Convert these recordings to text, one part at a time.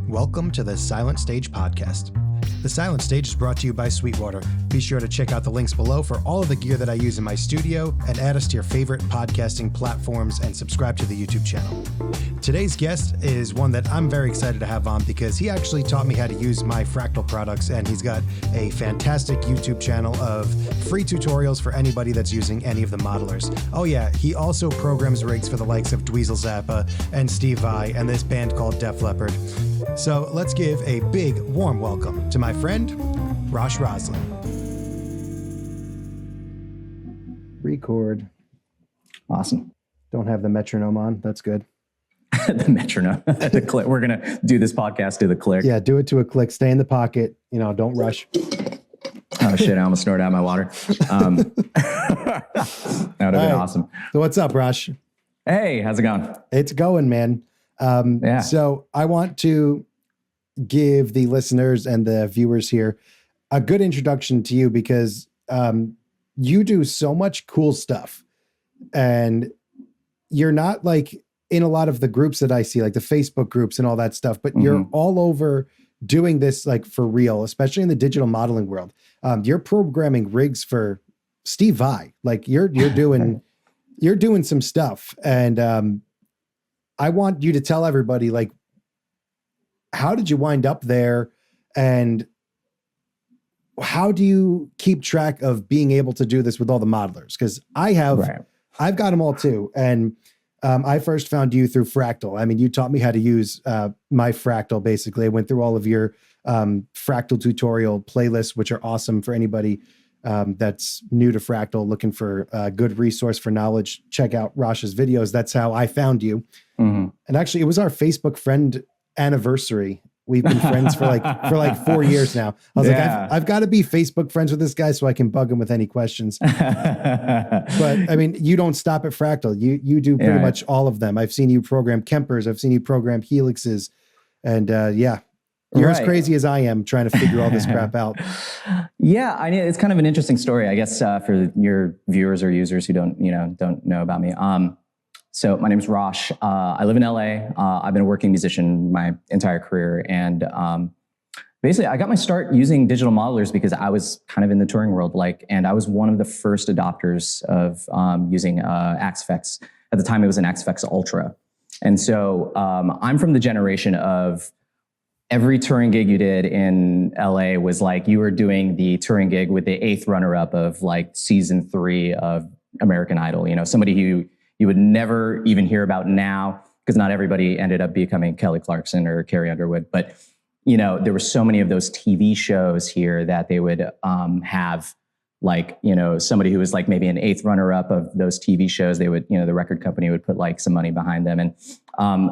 Welcome to the Silent Stage Podcast. The Silent Stage is brought to you by Sweetwater. Be sure to check out the links below for all of the gear that I use in my studio and add us to your favorite podcasting platforms and subscribe to the YouTube channel. Today's guest is one that I'm very excited to have on because he actually taught me how to use my Fractal products, and he's got a fantastic YouTube channel of free tutorials for anybody that's using any of the modelers. Oh yeah, he also programs rigs for the likes of Dweezil, Zappa, and Steve Vai, and this band called Def Leppard. So let's give a big, warm welcome to my friend, Rosh. Record. Awesome. Don't have the metronome on. That's good. The metronome. The click. We're going to do this podcast to the click. Yeah, do it to a click. Stay in the pocket. You know, don't rush. Oh, shit. I almost snorted out my water. That would have been awesome. So what's up, Rosh? Hey, how's it going? It's going, man. Yeah. So I want to give the listeners and the viewers here a good introduction to you because you do so much cool stuff, and you're not like in a lot of the groups that I see, like the Facebook groups and all that stuff, but you're all over doing this like for real, especially in the digital modeling world. You're programming rigs for Steve Vai. Like you're doing some stuff, and I want you to tell everybody, like, how did you wind up there, and how do you keep track of being able to do this with all the modelers? Because I've got them all too, and I first found you through Fractal. I mean, you taught me how to use my Fractal. Basically, I went through all of your Fractal tutorial playlists, which are awesome for anybody that's new to Fractal, looking for a good resource for knowledge. Check out Rosh's videos. That's how I found you. And actually, it was our Facebook friend anniversary. We've been friends for like 4 years now. I was like, I've got to be Facebook friends with this guy so I can bug him with any questions. But I mean, you don't stop at Fractal. You do pretty much all of them. I've seen you program Kempers. I've seen you program Helixes, and you're as crazy as I am trying to figure all this crap out. Yeah, I mean, it's kind of an interesting story, I guess, for your viewers or users who don't know about me. So my name is Rosh. I live in LA. I've been a working musician my entire career. And basically, I got my start using digital modelers because I was kind of in the touring world, and I was one of the first adopters of using Axe-Fx. At the time, it was an Axe-Fx Ultra. And so I'm from the generation of every touring gig you did in LA was like you were doing the touring gig with the 8th runner-up of like season 3 of American Idol. You know, somebody who you would never even hear about now, because not everybody ended up becoming Kelly Clarkson or Carrie Underwood. But, you know, there were so many of those TV shows here that they would have, like, you know, somebody who was like maybe an 8th runner-up of those TV shows. They would, you know, the record company would put like some money behind them. And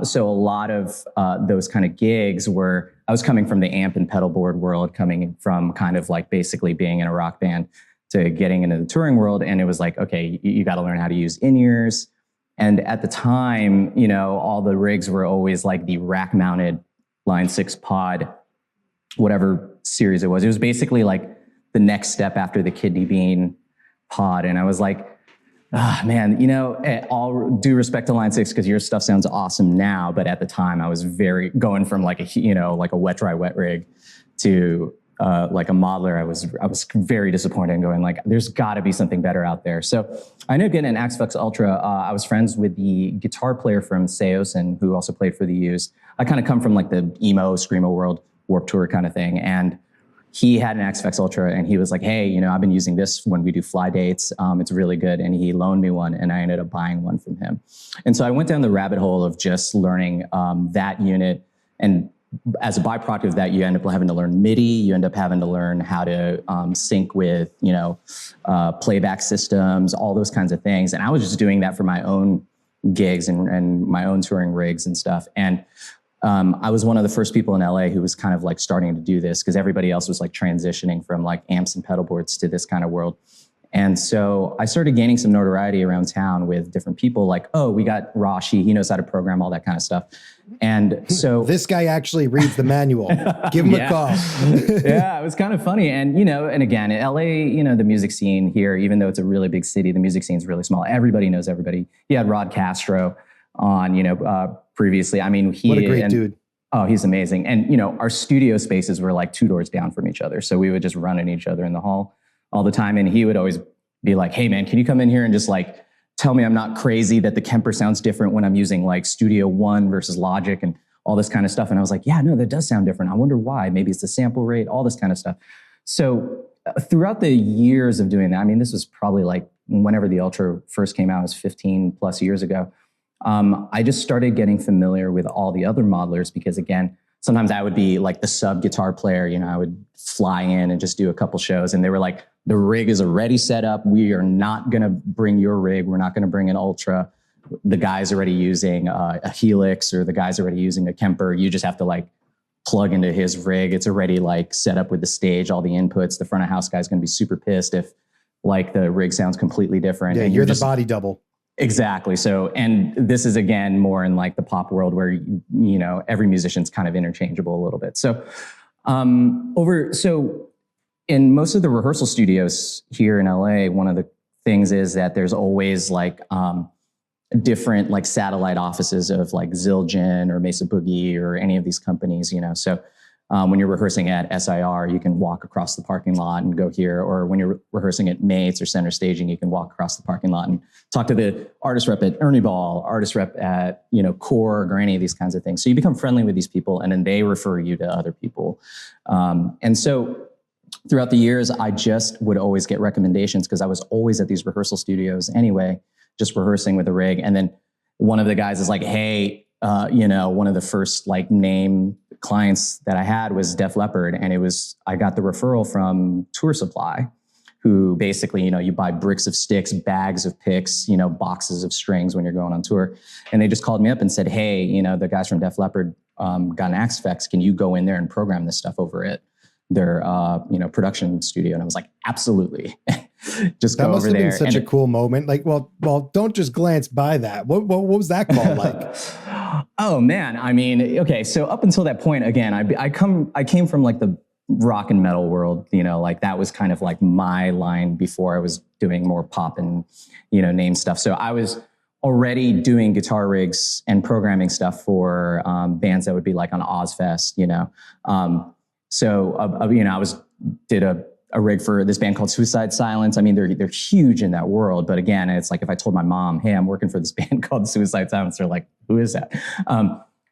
so a lot of those kind of gigs I was coming from the amp and pedalboard world, coming from kind of like basically being in a rock band to getting into the touring world. And it was like, okay, you got to learn how to use in-ears. And at the time, you know, all the rigs were always like the rack-mounted Line 6 pod, whatever series it was. It was basically like the next step after the kidney bean pod. And I was like, man, you know, all due respect to Line 6, because your stuff sounds awesome now. But at the time, I was going from like a wet, dry, wet rig to like a modeler. I was very disappointed and going like, there's got to be something better out there. So I ended up getting an Axe-Fx Ultra. I was friends with the guitar player from Seos, and who also played for the Used. I kind of come from like the emo, screamo world, Warped Tour kind of thing. And he had an Axe-Fx Ultra, and he was like, hey, you know, I've been using this when we do fly dates. It's really good. And he loaned me one, and I ended up buying one from him. And so I went down the rabbit hole of just learning that unit. And as a byproduct of that, you end up having to learn MIDI. You end up having to learn how to sync with, you know, playback systems, all those kinds of things. And I was just doing that for my own gigs and my own touring rigs and stuff. And I was one of the first people in LA who was kind of like starting to do this, because everybody else was like transitioning from like amps and pedalboards to this kind of world. And so I started gaining some notoriety around town with different people like, oh, we got Rosh, he knows how to program, all that kind of stuff. And so this guy actually reads the manual. Give him a call. Yeah, it was kind of funny. And, you know, and again, in LA, you know, the music scene here, even though it's a really big city, the music scene is really small. Everybody knows everybody. He had Rod Castro on, you know, previously. I mean, what a great dude. Oh, he's amazing. And, you know, our studio spaces were like 2 doors down from each other. So we would just run at each other in the hall all the time. And he would always be like, hey man, can you come in here and just like, tell me I'm not crazy that the Kemper sounds different when I'm using like Studio One versus Logic and all this kind of stuff. And I was like, yeah, no, that does sound different. I wonder why. Maybe it's the sample rate, all this kind of stuff. So throughout the years of doing that, I mean, this was probably like whenever the Ultra first came out, it was 15 plus years ago. I just started getting familiar with all the other modelers because, again, sometimes I would be like the sub guitar player. You know, I would fly in and just do a couple shows, and they were like, the rig is already set up. We are not going to bring your rig. We're not going to bring an Ultra. The guy's already using a Helix, or the guy's already using a Kemper. You just have to like plug into his rig. It's already like set up with the stage, all the inputs. The front of house guy's going to be super pissed if like the rig sounds completely different. Yeah, and you're the body double. Exactly. So, and this is again more in like the pop world where, you know, every musician's kind of interchangeable a little bit. So, so in most of the rehearsal studios here in LA, one of the things is that there's always like different like satellite offices of like Zildjian or Mesa Boogie or any of these companies, you know. So when you're rehearsing at SIR, you can walk across the parking lot and go here. Or when you're rehearsing at Mates or Center Staging, you can walk across the parking lot and talk to the artist rep at Ernie Ball, artist rep at, you know, Korg or any of these kinds of things. So you become friendly with these people, and then they refer you to other people. And so throughout the years, I just would always get recommendations because I was always at these rehearsal studios anyway, just rehearsing with a rig. And then one of the guys is like, hey, you know, one of the first like name clients that I had was Def Leppard. And I got the referral from Tour Supply, who basically, you know, you buy bricks of sticks, bags of picks, you know, boxes of strings when you're going on tour. And they just called me up and said, hey, you know, the guys from Def Leppard got an Axe Effects. Can you go in there and program this stuff over at their, you know, production studio? And I was like, absolutely. Just go over there. That must have been such a cool moment. Like, well, don't just glance by that. What was that call like? Oh man, I mean, okay. So up until that point, again, I came from like the rock and metal world. You know, like that was kind of like my line before I was doing more pop and, you know, name stuff. So I was already doing guitar rigs and programming stuff for bands that would be like on Ozfest. You know, you know, did a rig for this band called Suicide Silence. I mean, they're huge in that world. But again, it's like if I told my mom, hey, I'm working for this band called Suicide Silence, they're like, who is that?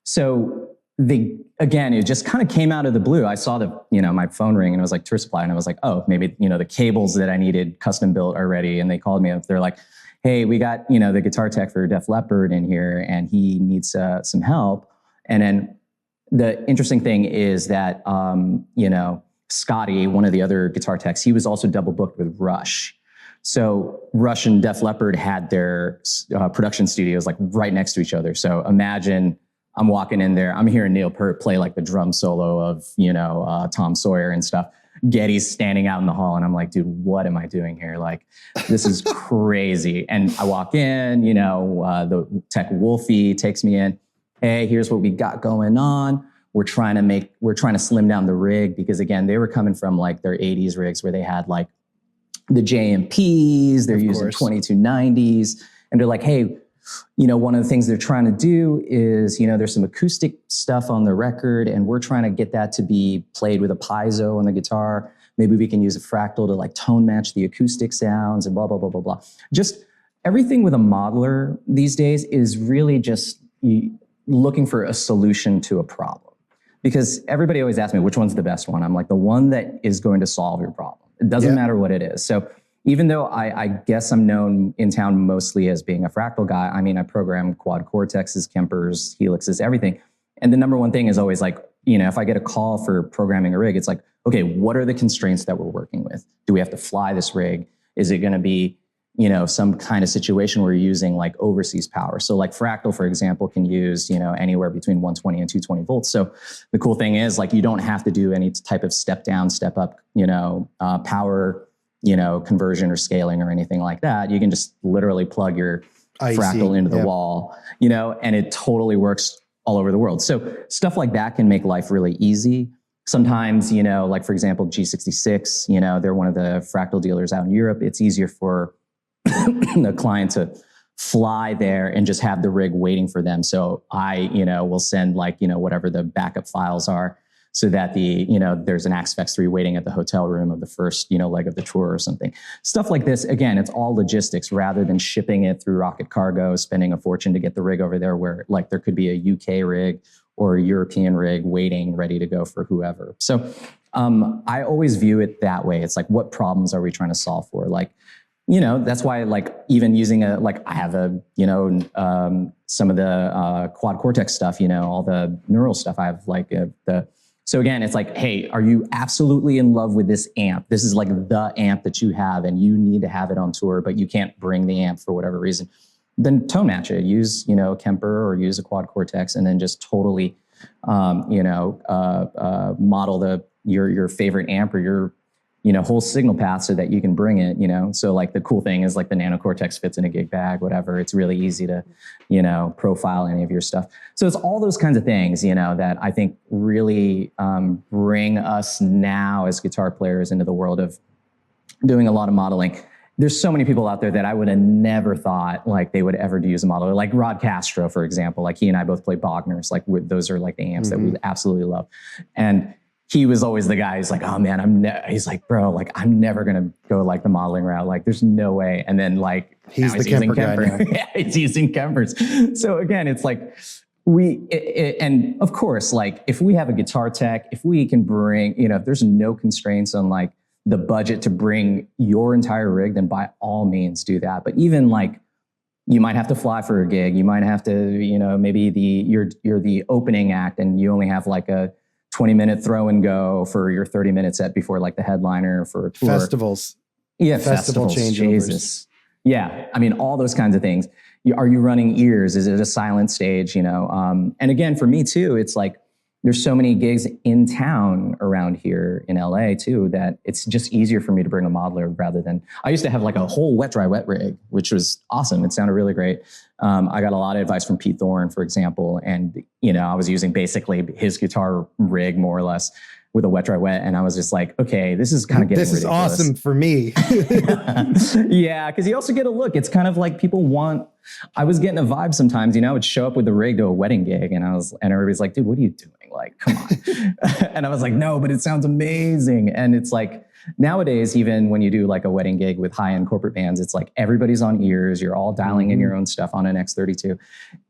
So it just kind of came out of the blue. I saw my phone ring and it was like Tour Supply. And I was like, oh, maybe, you know, the cables that I needed custom built already. And they called me up. They're like, hey, we got, you know, the guitar tech for Def Leppard in here and he needs some help. And then the interesting thing is that, you know, Scotty, one of the other guitar techs, he was also double booked with Rush. So Rush and Def Leppard had their production studios like right next to each other. So imagine I'm walking in there, I'm hearing Neil Peart play like the drum solo of, you know, Tom Sawyer and stuff. Geddy's standing out in the hall and I'm like, dude, what am I doing here? Like, this is crazy. And I walk in, you know, the tech Wolfie takes me in. Hey, here's what we got going on. We're trying to slim down the rig because again, they were coming from like their 80s rigs where they had like the JMPs, they're using 2290s. And they're like, hey, you know, one of the things they're trying to do is, you know, there's some acoustic stuff on the record and we're trying to get that to be played with a piezo on the guitar. Maybe we can use a Fractal to like tone match the acoustic sounds and blah, blah, blah, blah, blah. Just everything with a modeler these days is really just looking for a solution to a problem. Because everybody always asks me, which one's the best one? I'm like, the one that is going to solve your problem. It doesn't matter what it is. So even though I guess I'm known in town mostly as being a Fractal guy, I mean, I program quad Cortexes, Kempers, Helixes, everything. And the number one thing is always like, you know, if I get a call for programming a rig, it's like, okay, what are the constraints that we're working with? Do we have to fly this rig? Is it going to be, you know, some kind of situation where you're using like overseas power? So like Fractal, for example, can use, you know, anywhere between 120 and 220 volts. So the cool thing is like, you don't have to do any type of step down, step up, you know, power, you know, conversion or scaling or anything like that. You can just literally plug your Fractal into the wall, you know, and it totally works all over the world. So stuff like that can make life really easy. Sometimes, you know, like for example, G66, you know, they're one of the Fractal dealers out in Europe. It's easier for the client to fly there and just have the rig waiting for them. So I, will send like, whatever the backup files are, so that there's an Axe 3 waiting at the hotel room of the first, leg of the tour or something. Stuff like this. Again, it's all logistics rather than shipping it through rocket cargo, spending a fortune to get the rig over there, where like there could be a UK rig or a European rig waiting, ready to go for whoever. So I always view it that way. It's like, what problems are we trying to solve for? Like, that's why, like, even using I have some of the quad cortex stuff, all the neural stuff. I have like so again, it's like, hey, are you absolutely in love with this amp? This is like the amp that you have and you need to have it on tour, but you can't bring the amp for whatever reason. Then tone match it. Use, a Kemper or use a quad cortex, and then just totally, model your favorite amp or your, whole signal path so that you can bring it, So like the cool thing is like the Nano Cortex fits in a gig bag, whatever. It's really easy to, profile any of your stuff. So it's all those kinds of things, that I think really bring us now as guitar players into the world of doing a lot of modeling. There's so many people out there that I would have never thought like they would ever use a modeler, like Rod Castro, for example. Like he and I both play Bogners. Like those are like the amps that we absolutely love. And he was always the guy who's like, oh man, he's like, bro, like I'm never gonna go like the modeling route. Like there's no way. And then like he's the Kemper guy now. Yeah, he's using Kempers. So again, it's like and of course, like if we have a guitar tech, if we can bring, if there's no constraints on like the budget to bring your entire rig, then by all means do that. But even like you might have to fly for a gig. You might have to, maybe you're the opening act and you only have like a 20-minute throw and go for your 30-minute set before like the headliner for a tour. Festivals. Yeah, festival festivals. changeovers. Jesus. Yeah, I mean, all those kinds of things. Are you running ears? Is it a silent stage? And again, for me too, it's like there's so many gigs in town around here in LA too that it's just easier for me to bring a modeler rather than, I used to have like a whole wet rig, which was awesome. It sounded really great. I got a lot of advice from Pete Thorne, for example. And, I was using basically his guitar rig more or less with a wet. And I was just like, okay, this is kind of getting ridiculous. This is awesome for me. Yeah, because you also get a look. It's kind of like people want, I was getting a vibe sometimes, I would show up with the rig to a wedding gig and everybody's like, dude, what are you doing? Like, come on. And I was like, no, but it sounds amazing. And it's like, nowadays, even when you do like a wedding gig with high-end corporate bands, it's like everybody's on ears. You're all dialing in your own stuff on an X32.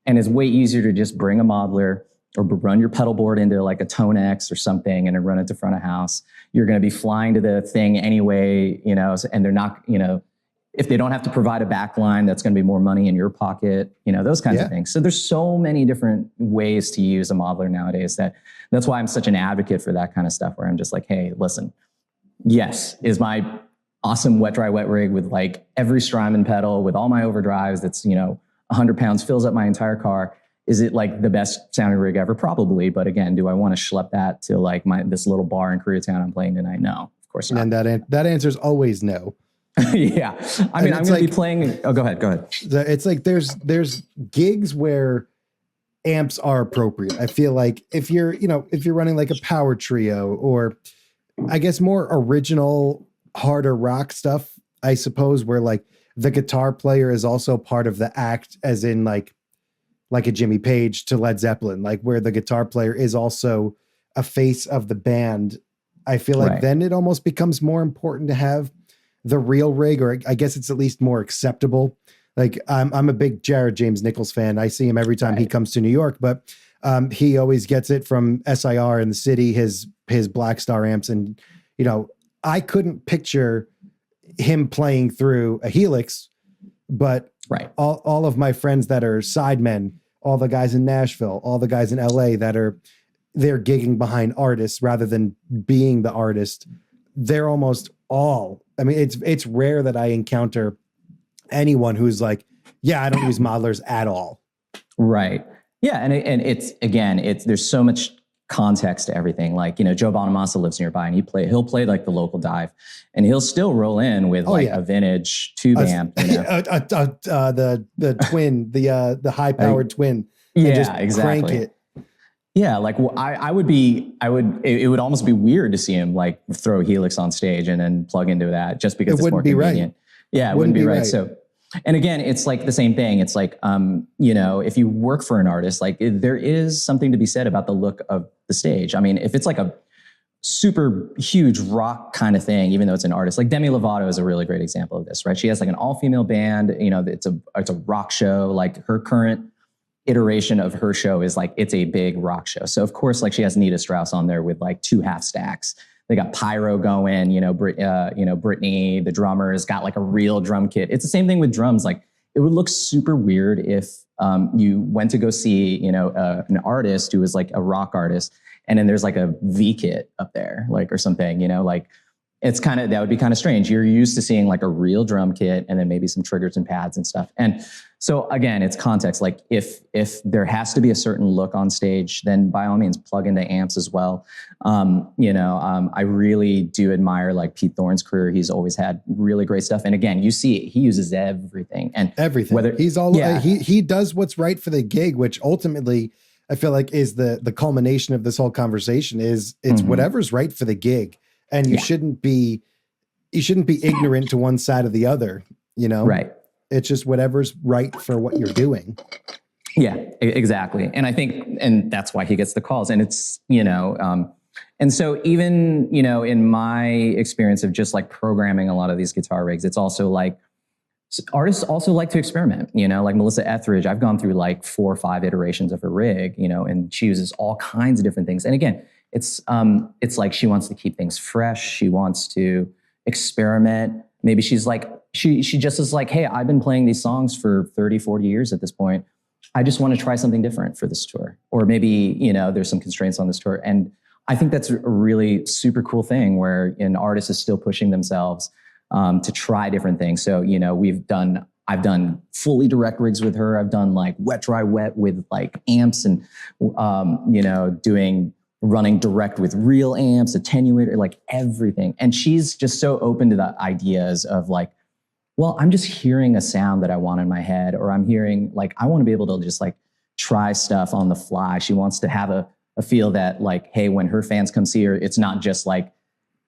And it's way easier to just bring a modeler or run your pedal board into like a Tone X or something and then run it to front of house. You're going to be flying to the thing anyway, and they're not, if they don't have to provide a back line, that's going to be more money in your pocket, those kinds of things. So there's so many different ways to use a modeler nowadays that's why I'm such an advocate for that kind of stuff, where I'm just like, hey, listen, yes, is my awesome wet rig with like every Strymon pedal with all my overdrives that's, 100 pounds, fills up my entire car. Is it like the best sounding rig ever? Probably. But again, do I want to schlep that to like this little bar in Koreatown I'm playing tonight? No, of course not. And that answer is always no. Yeah. I mean, I'm going to be playing. Oh, go ahead. It's like there's gigs where amps are appropriate. I feel like if you're running like a power trio or I guess more original, harder rock stuff, I suppose, where like the guitar player is also part of the act, as in like a Jimmy Page to Led Zeppelin, like where the guitar player is also a face of the band. I feel like then it almost becomes more important to have the real rig, or I guess it's at least more acceptable. Like I'm a big Jared James Nichols fan. I see him every time he comes to New York, but he always gets it from SIR in the city, his Black Star amps. And, I couldn't picture him playing through a Helix, but all of my friends that are sidemen, all the guys in Nashville, all the guys in LA they're gigging behind artists rather than being the artist. They're almost all, I mean, it's rare that I encounter anyone who's like, yeah, I don't use modelers at all. Right. Yeah. And it's, again, there's so much context to everything. Like, Joe Bonamassa lives nearby and he'll play like the local dive and he'll still roll in with a vintage tube amp, the twin, the high powered twin. And just crank it. Yeah. Like it would almost be weird to see him like throw a Helix on stage and then plug into that just because it's more convenient. Yeah. It wouldn't be right. So And again, it's like the same thing. It's like, you know, if you work for an artist, like there is something to be said about the look of the stage. I mean, if it's like a super huge rock kind of thing, even though it's an artist, like Demi Lovato is a really great example of this, right? She has like an all-female band, you know, it's a rock show. Like her current iteration of her show is like, it's a big rock show. So of course, like she has Nita Strauss on there with like 2 half stacks. They got pyro going, you know, Brittany, the drummer, has got like a real drum kit. It's the same thing with drums. Like it would look super weird if you went to go see, you know, an artist who was like a rock artist, and then there's like a V kit up there, like, or something, you know, like it's kind of, that would be kind of strange. You're used to seeing like a real drum kit and then maybe some triggers and pads and stuff. And so again, it's context. Like if there has to be a certain look on stage, then by all means plug into amps as well. You know, I really do admire like Pete Thorne's career. He's always had really great stuff. And again, you see, he uses everything and everything. Whether he's all, he does what's right for the gig, which ultimately I feel like is the culmination of this whole conversation is it's whatever's right for the gig. And you shouldn't be ignorant to one side or the other, you know? Right. It's just whatever's right for what you're doing. Yeah, exactly. And I think, and that's why he gets the calls. And it's, you know, and so even, you know, in my experience of just like programming a lot of these guitar rigs, it's also like, artists also like to experiment, you know, like Melissa Etheridge. I've gone through like 4 or 5 iterations of her rig, you know, and she uses all kinds of different things. And again, it's like she wants to keep things fresh. She wants to experiment. Maybe she's like, she just is like, hey, I've been playing these songs for 30, 40 years at this point. I just want to try something different for this tour. Or maybe, you know, there's some constraints on this tour. And I think that's a really super cool thing where an artist is still pushing themselves to try different things. So, you know, I've done fully direct rigs with her. I've done like wet, dry, wet with like amps and, you know, running direct with real amps, attenuator, like everything. And she's just so open to the ideas of like, well, I'm just hearing a sound that I want in my head, or I'm hearing like, I want to be able to just like try stuff on the fly. She wants to have a feel that like, hey, when her fans come see her, it's not just like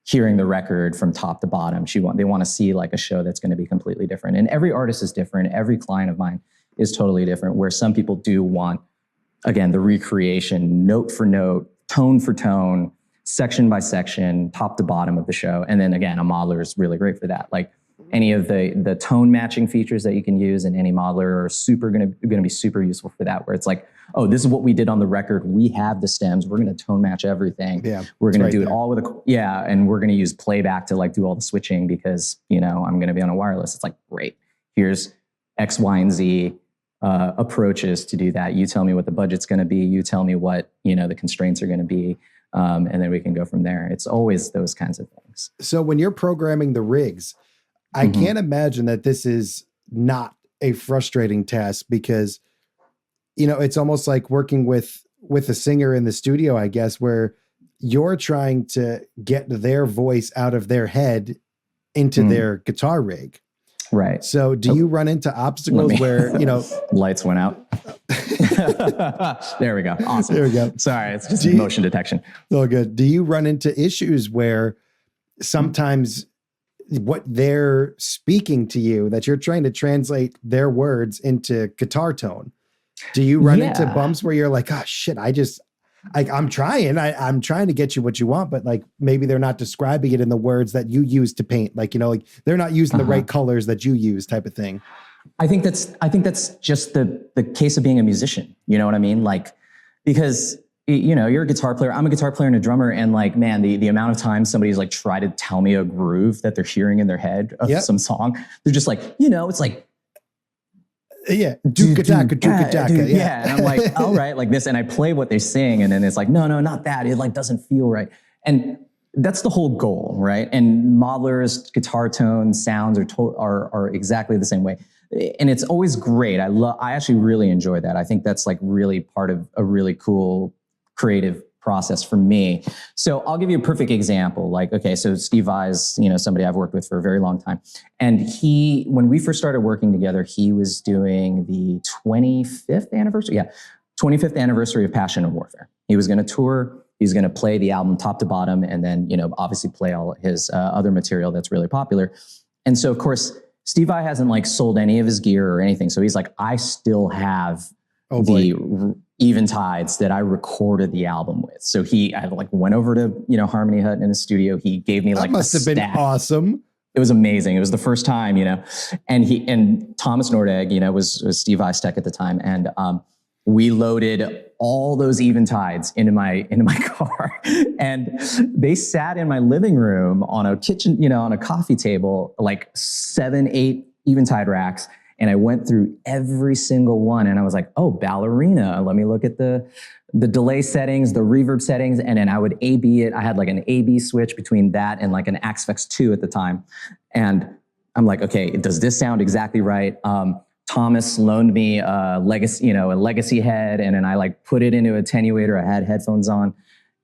hearing the record from top to bottom. They want to see like a show that's going to be completely different. And every artist is different. Every client of mine is totally different, where some people do want, again, the recreation, note for note, tone for tone, section by section, top to bottom of the show. And then again, a modeler is really great for that. Like any of the tone matching features that you can use in any modeler are going to be super useful for that, where it's like, oh, this is what we did on the record. We have the stems. We're going to tone match everything. Yeah, we're going to do it all with and we're going to use playback to like do all the switching because, you know, I'm going to be on a wireless. It's like, great. Here's X, Y, and Z approaches to do that. You tell me what the budget's going to be. You tell me what, you know, the constraints are going to be. And then we can go from there. It's always those kinds of things. So when you're programming the rigs, I can't imagine that this is not a frustrating task because, you know, it's almost like working with a singer in the studio, I guess, where you're trying to get their voice out of their head into their guitar rig. Right. So do you run into obstacles where, you know, lights went out? There we go. Awesome. There we go. Sorry. It's just motion detection. Oh, good. Do you run into issues where sometimes what they're speaking to you, that you're trying to translate their words into guitar tone? Do you run into bumps where you're like, oh shit, I'm trying to get you what you want, but like maybe they're not describing it in the words that you use to paint. Like, you know, like they're not using the right colors that you use, type of thing. I think that's just the case of being a musician. You know what I mean? Like, because, you know, you're a guitar player. I'm a guitar player and a drummer. And like, man, the amount of time somebody's like try to tell me a groove that they're hearing in their head of some song, they're just like, you know, it's like, yeah, dooka-daka. Yeah, and I'm like, all right, like this, and I play what they sing, and then it's like, no, not that. It like doesn't feel right, and that's the whole goal, right? And modelers, guitar tones, sounds are exactly the same way, and it's always great. I actually really enjoy that. I think that's like really part of a really cool creative process for me. So I'll give you a perfect example. Like, okay, so Steve Vai is, you know, somebody I've worked with for a very long time. And when we first started working together, he was doing the 25th anniversary. Yeah, 25th anniversary of Passion and Warfare. He was going to tour. He's going to play the album top to bottom. And then, you know, obviously play all his other material that's really popular. And so, of course, Steve Vai hasn't like sold any of his gear or anything. So he's like, I still have the Eventides that I recorded the album with. So I like went over to, Harmony Hut in his studio. He gave me like, that must have been awesome. It was amazing. It was the first time, and Thomas Nordegg, was Steve Vai's tech at the time. And, we loaded all those Eventides into my car, and they sat in my living room on a kitchen, on a coffee table, like 7, 8 Eventide racks. And I went through every single one, and I was like, oh, ballerina. Let me look at the delay settings, the reverb settings, and then I would A/B it. I had like an A/B switch between that and like an Axfx 2 at the time. And I'm like, okay, does this sound exactly right? Thomas loaned me a legacy head, and then I like put it into an attenuator. I had headphones on,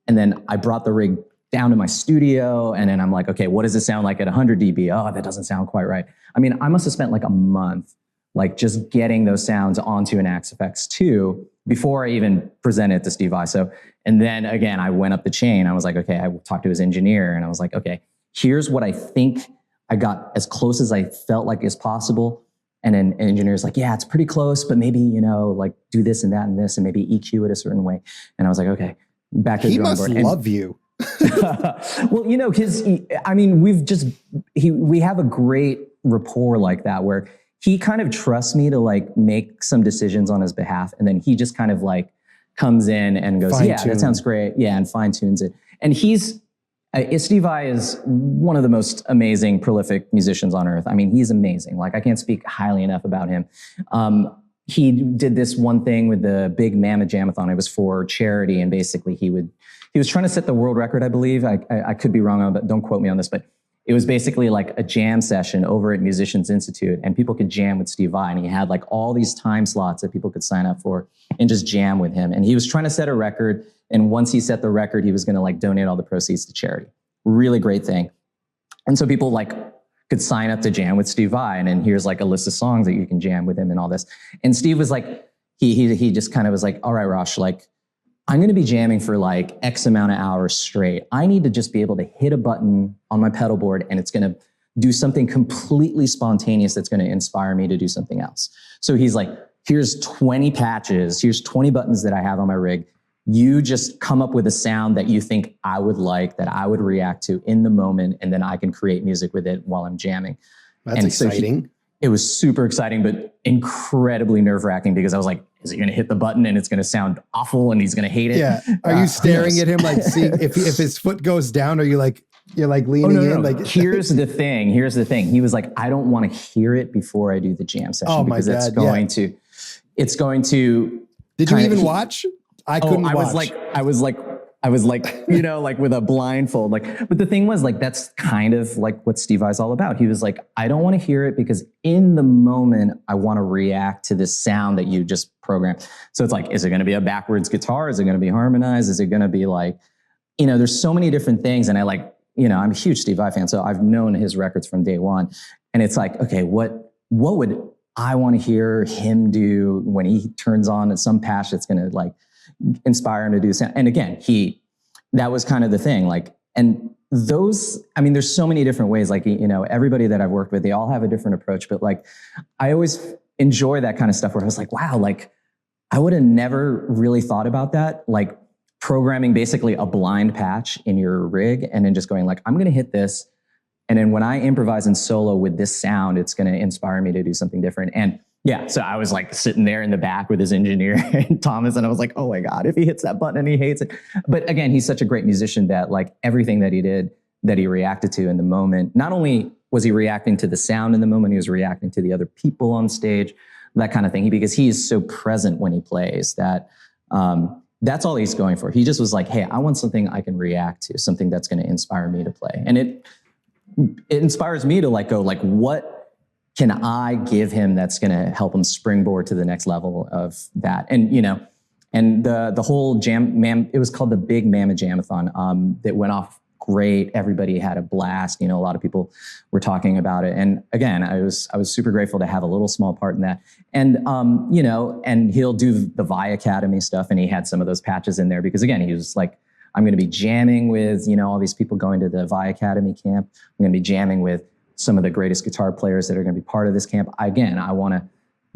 and then I brought the rig down to my studio, and then I'm like, okay, what does it sound like at 100 dB? Oh, that doesn't sound quite right. I mean, I must have spent like a month like just getting those sounds onto an Axfx 2 before I even presented it to Steve Vai. So, and then again, I went up the chain. I was like, okay, I talked to his engineer, and I was like, okay, here's what I think I got as close as I felt like is possible. And then an engineer's like, yeah, it's pretty close, but maybe, like do this and that and this, and maybe EQ it a certain way. And I was like, okay, back to the drawing board. He must love you. Well, we have a great rapport like that, where he kind of trusts me to like make some decisions on his behalf. And then he just kind of like comes in and goes, yeah, that sounds great. Yeah. And fine tunes it. And Steve Vai is one of the most amazing, prolific musicians on earth. I mean, he's amazing. Like, I can't speak highly enough about him. He did this one thing with the big Mammoth Jamathon. It was for charity, and basically he was trying to set the world record, I believe. I could be wrong on, but don't quote me on this. But it was basically like a jam session over at Musicians Institute, and people could jam with Steve Vai. And he had like all these time slots that people could sign up for and just jam with him. And he was trying to set a record. And once he set the record, he was going to like donate all the proceeds to charity. Really great thing. And so people like could sign up to jam with Steve Vai, and then here's like a list of songs that you can jam with him and all this. And Steve was like, he just kind of was like, all right, Rosh, like, I'm going to be jamming for like X amount of hours straight. I need to just be able to hit a button on my pedal board, and it's going to do something completely spontaneous that's going to inspire me to do something else. So he's like, here's 20 patches. Here's 20 buttons that I have on my rig. You just come up with a sound that you think I would like, that I would react to in the moment, and then I can create music with it while I'm jamming. That's exciting. So it was super exciting, but incredibly nerve-wracking, because I was like, is he going to hit the button and it's going to sound awful and he's going to hate it? Yeah. Are you staring at him like, seeing if his foot goes down? Are you like, you're like leaning in? Like, Here's the thing. He was like, I don't want to hear it before I do the jam session, because it's going to. Did you even watch? I couldn't watch. I was like, like with a blindfold, but the thing was like, that's kind of like what Steve Vai's all about. He was like, I don't want to hear it, because in the moment I want to react to this sound that you just programmed. So it's like, is it going to be a backwards guitar? Is it going to be harmonized? Is it going to be like, there's so many different things. And I like, I'm a huge Steve Vai fan, so I've known his records from day one. And it's like, okay, what would I want to hear him do when he turns on some patch that's going to like inspire him to do sound? And again, that was kind of the thing. Like, and those, there's so many different ways. Like, everybody that I've worked with, they all have a different approach. But like, I always enjoy that kind of stuff where I was like, wow, like I would have never really thought about that. Like programming basically a blind patch in your rig, and then just going like, I'm going to hit this. And then when I improvise and solo with this sound, it's going to inspire me to do something different. And yeah, so I was like sitting there in the back with his engineer and Thomas, and I was like, oh my God, if he hits that button and he hates it. But again, he's such a great musician that like everything that he did, that he reacted to in the moment, not only was he reacting to the sound in the moment, he was reacting to the other people on stage, that kind of thing. Because he is so present when he plays that that's all he's going for. He just was like, hey, I want something I can react to, something that's going to inspire me to play. And it inspires me to like go like, what can I give him that's going to help him springboard to the next level of that? And, and the whole it was called the Big Mammoth Jamathon, that went off great. Everybody had a blast. A lot of people were talking about it. And again, I was super grateful to have a little small part in that. And, and he'll do the Vai Academy stuff. And he had some of those patches in there because again, he was like, I'm going to be jamming with, all these people going to the Vai Academy camp. I'm going to be jamming with some of the greatest guitar players that are going to be part of this camp. I want to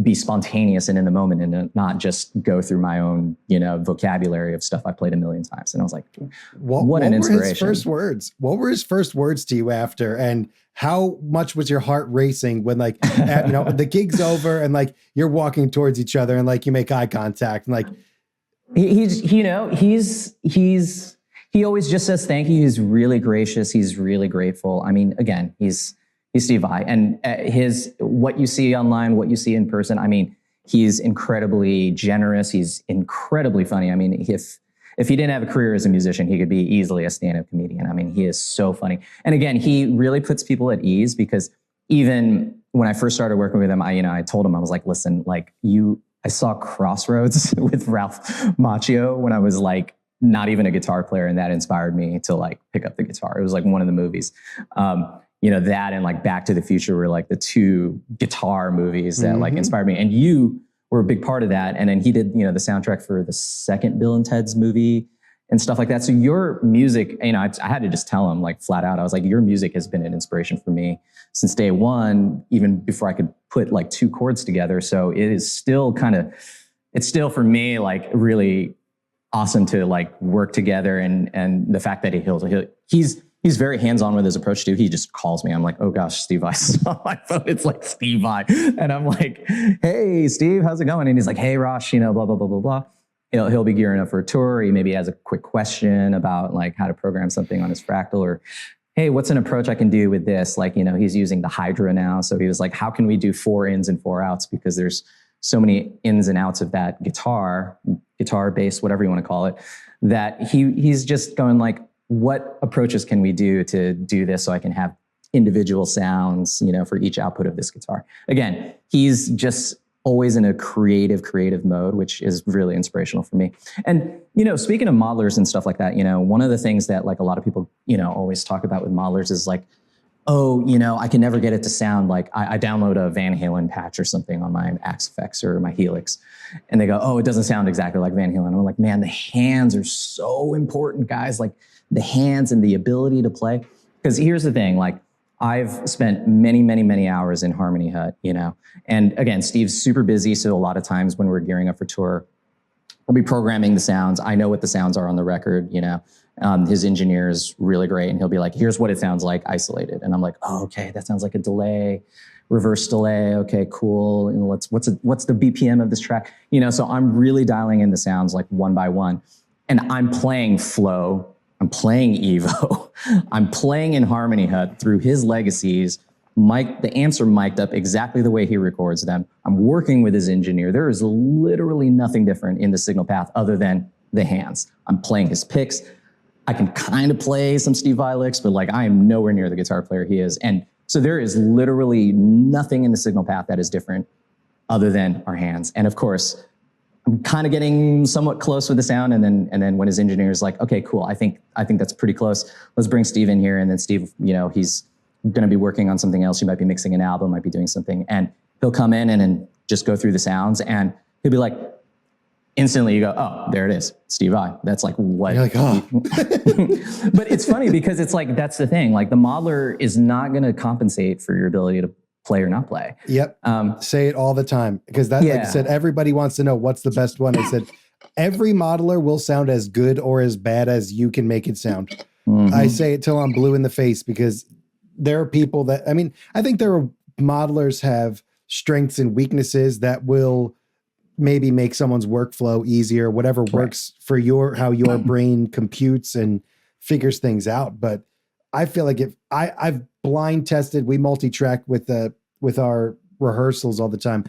be spontaneous and in the moment and not just go through my own, vocabulary of stuff I played a million times. And I was like, what an inspiration. What were his first words to you after? And how much was your heart racing when the gig's over and like you're walking towards each other and like you make eye contact and like he always just says thank you. He's really gracious. He's really grateful. I mean, again, he's Steve Vai, and what you see online, what you see in person. I mean, he's incredibly generous. He's incredibly funny. I mean, if he didn't have a career as a musician, he could be easily a stand-up comedian. I mean, he is so funny. And again, he really puts people at ease because even when I first started working with him, I told him, I was like, listen, I saw Crossroads with Ralph Macchio when I was like not even a guitar player, and that inspired me to like pick up the guitar. It was like one of the movies. That and like Back to the Future were like the two guitar movies that like inspired me. And you were a big part of that. And then he did, the soundtrack for the second Bill and Ted's movie and stuff like that. So your music, I had to just tell him like flat out, I was like, your music has been an inspiration for me since day one, even before I could put like two chords together. So it is still it's still for me like really awesome to like work together. And the fact that he's very hands-on with his approach too. He just calls me. I'm like, oh gosh, Steve Vai on my phone. It's like Steve Vai. And I'm like, hey, Steve, how's it going? And he's like, hey, Rosh, blah, blah, blah, blah, blah. He'll be gearing up for a tour. He maybe has a quick question about like how to program something on his Fractal, or, hey, what's an approach I can do with this? Like, he's using the Hydra now. So he was like, how can we do 4 ins and 4 outs? Because there's so many ins and outs of that guitar, bass, whatever you want to call it, that he's just going like, what approaches can we do to do this so I can have individual sounds, for each output of this guitar? Again, he's just always in a creative mode, which is really inspirational for me. And, speaking of modelers and stuff like that, one of the things that like a lot of people, always talk about with modelers is like, oh, I can never get it to sound like I download a Van Halen patch or something on my Axe FX or my Helix. And they go, oh, it doesn't sound exactly like Van Halen. I'm like, man, the hands are so important, guys. Like the hands and the ability to play. Because here's the thing, like I've spent many, many, many hours in Harmony Hut, and again, Steve's super busy. So a lot of times when we're gearing up for tour, I'll be programming the sounds. I know what the sounds are on the record, his engineer is really great. And he'll be like, here's what it sounds like isolated. And I'm like, oh, okay, that sounds like a delay, reverse delay. Okay, cool. And what's the BPM of this track? So I'm really dialing in the sounds like one by one, and I'm playing flow. I'm playing Evo. I'm playing in Harmony Hut through his legacies. The amps are mic'd up exactly the way he records them. I'm working with his engineer. There is literally nothing different in the signal path other than the hands. I'm playing his picks. I can kind of play some Steve Vai licks, but like I am nowhere near the guitar player he is. And so there is literally nothing in the signal path that is different other than our hands. And of course, I'm kind of getting somewhat close with the sound. And then when his engineer is like, okay, cool. I think that's pretty close. Let's bring Steve in here. And then Steve, he's going to be working on something else. He might be mixing an album, might be doing something. And he'll come in and then just go through the sounds, and he'll be like, instantly you go, oh, there it is, Steve Vai. That's like what. You're like, oh. But it's funny because it's like, that's the thing. Like the modeler is not going to compensate for your ability to play or not play. Yep. Say it all the time because like I said, everybody wants to know what's the best one. I said, every modeler will sound as good or as bad as you can make it sound. I say it till I'm blue in the face because there are people that, I think there are modelers have strengths and weaknesses that will maybe make someone's workflow easier, whatever works for how your brain computes and figures things out. But I feel like if I've blind tested, we multi-track with our rehearsals all the time.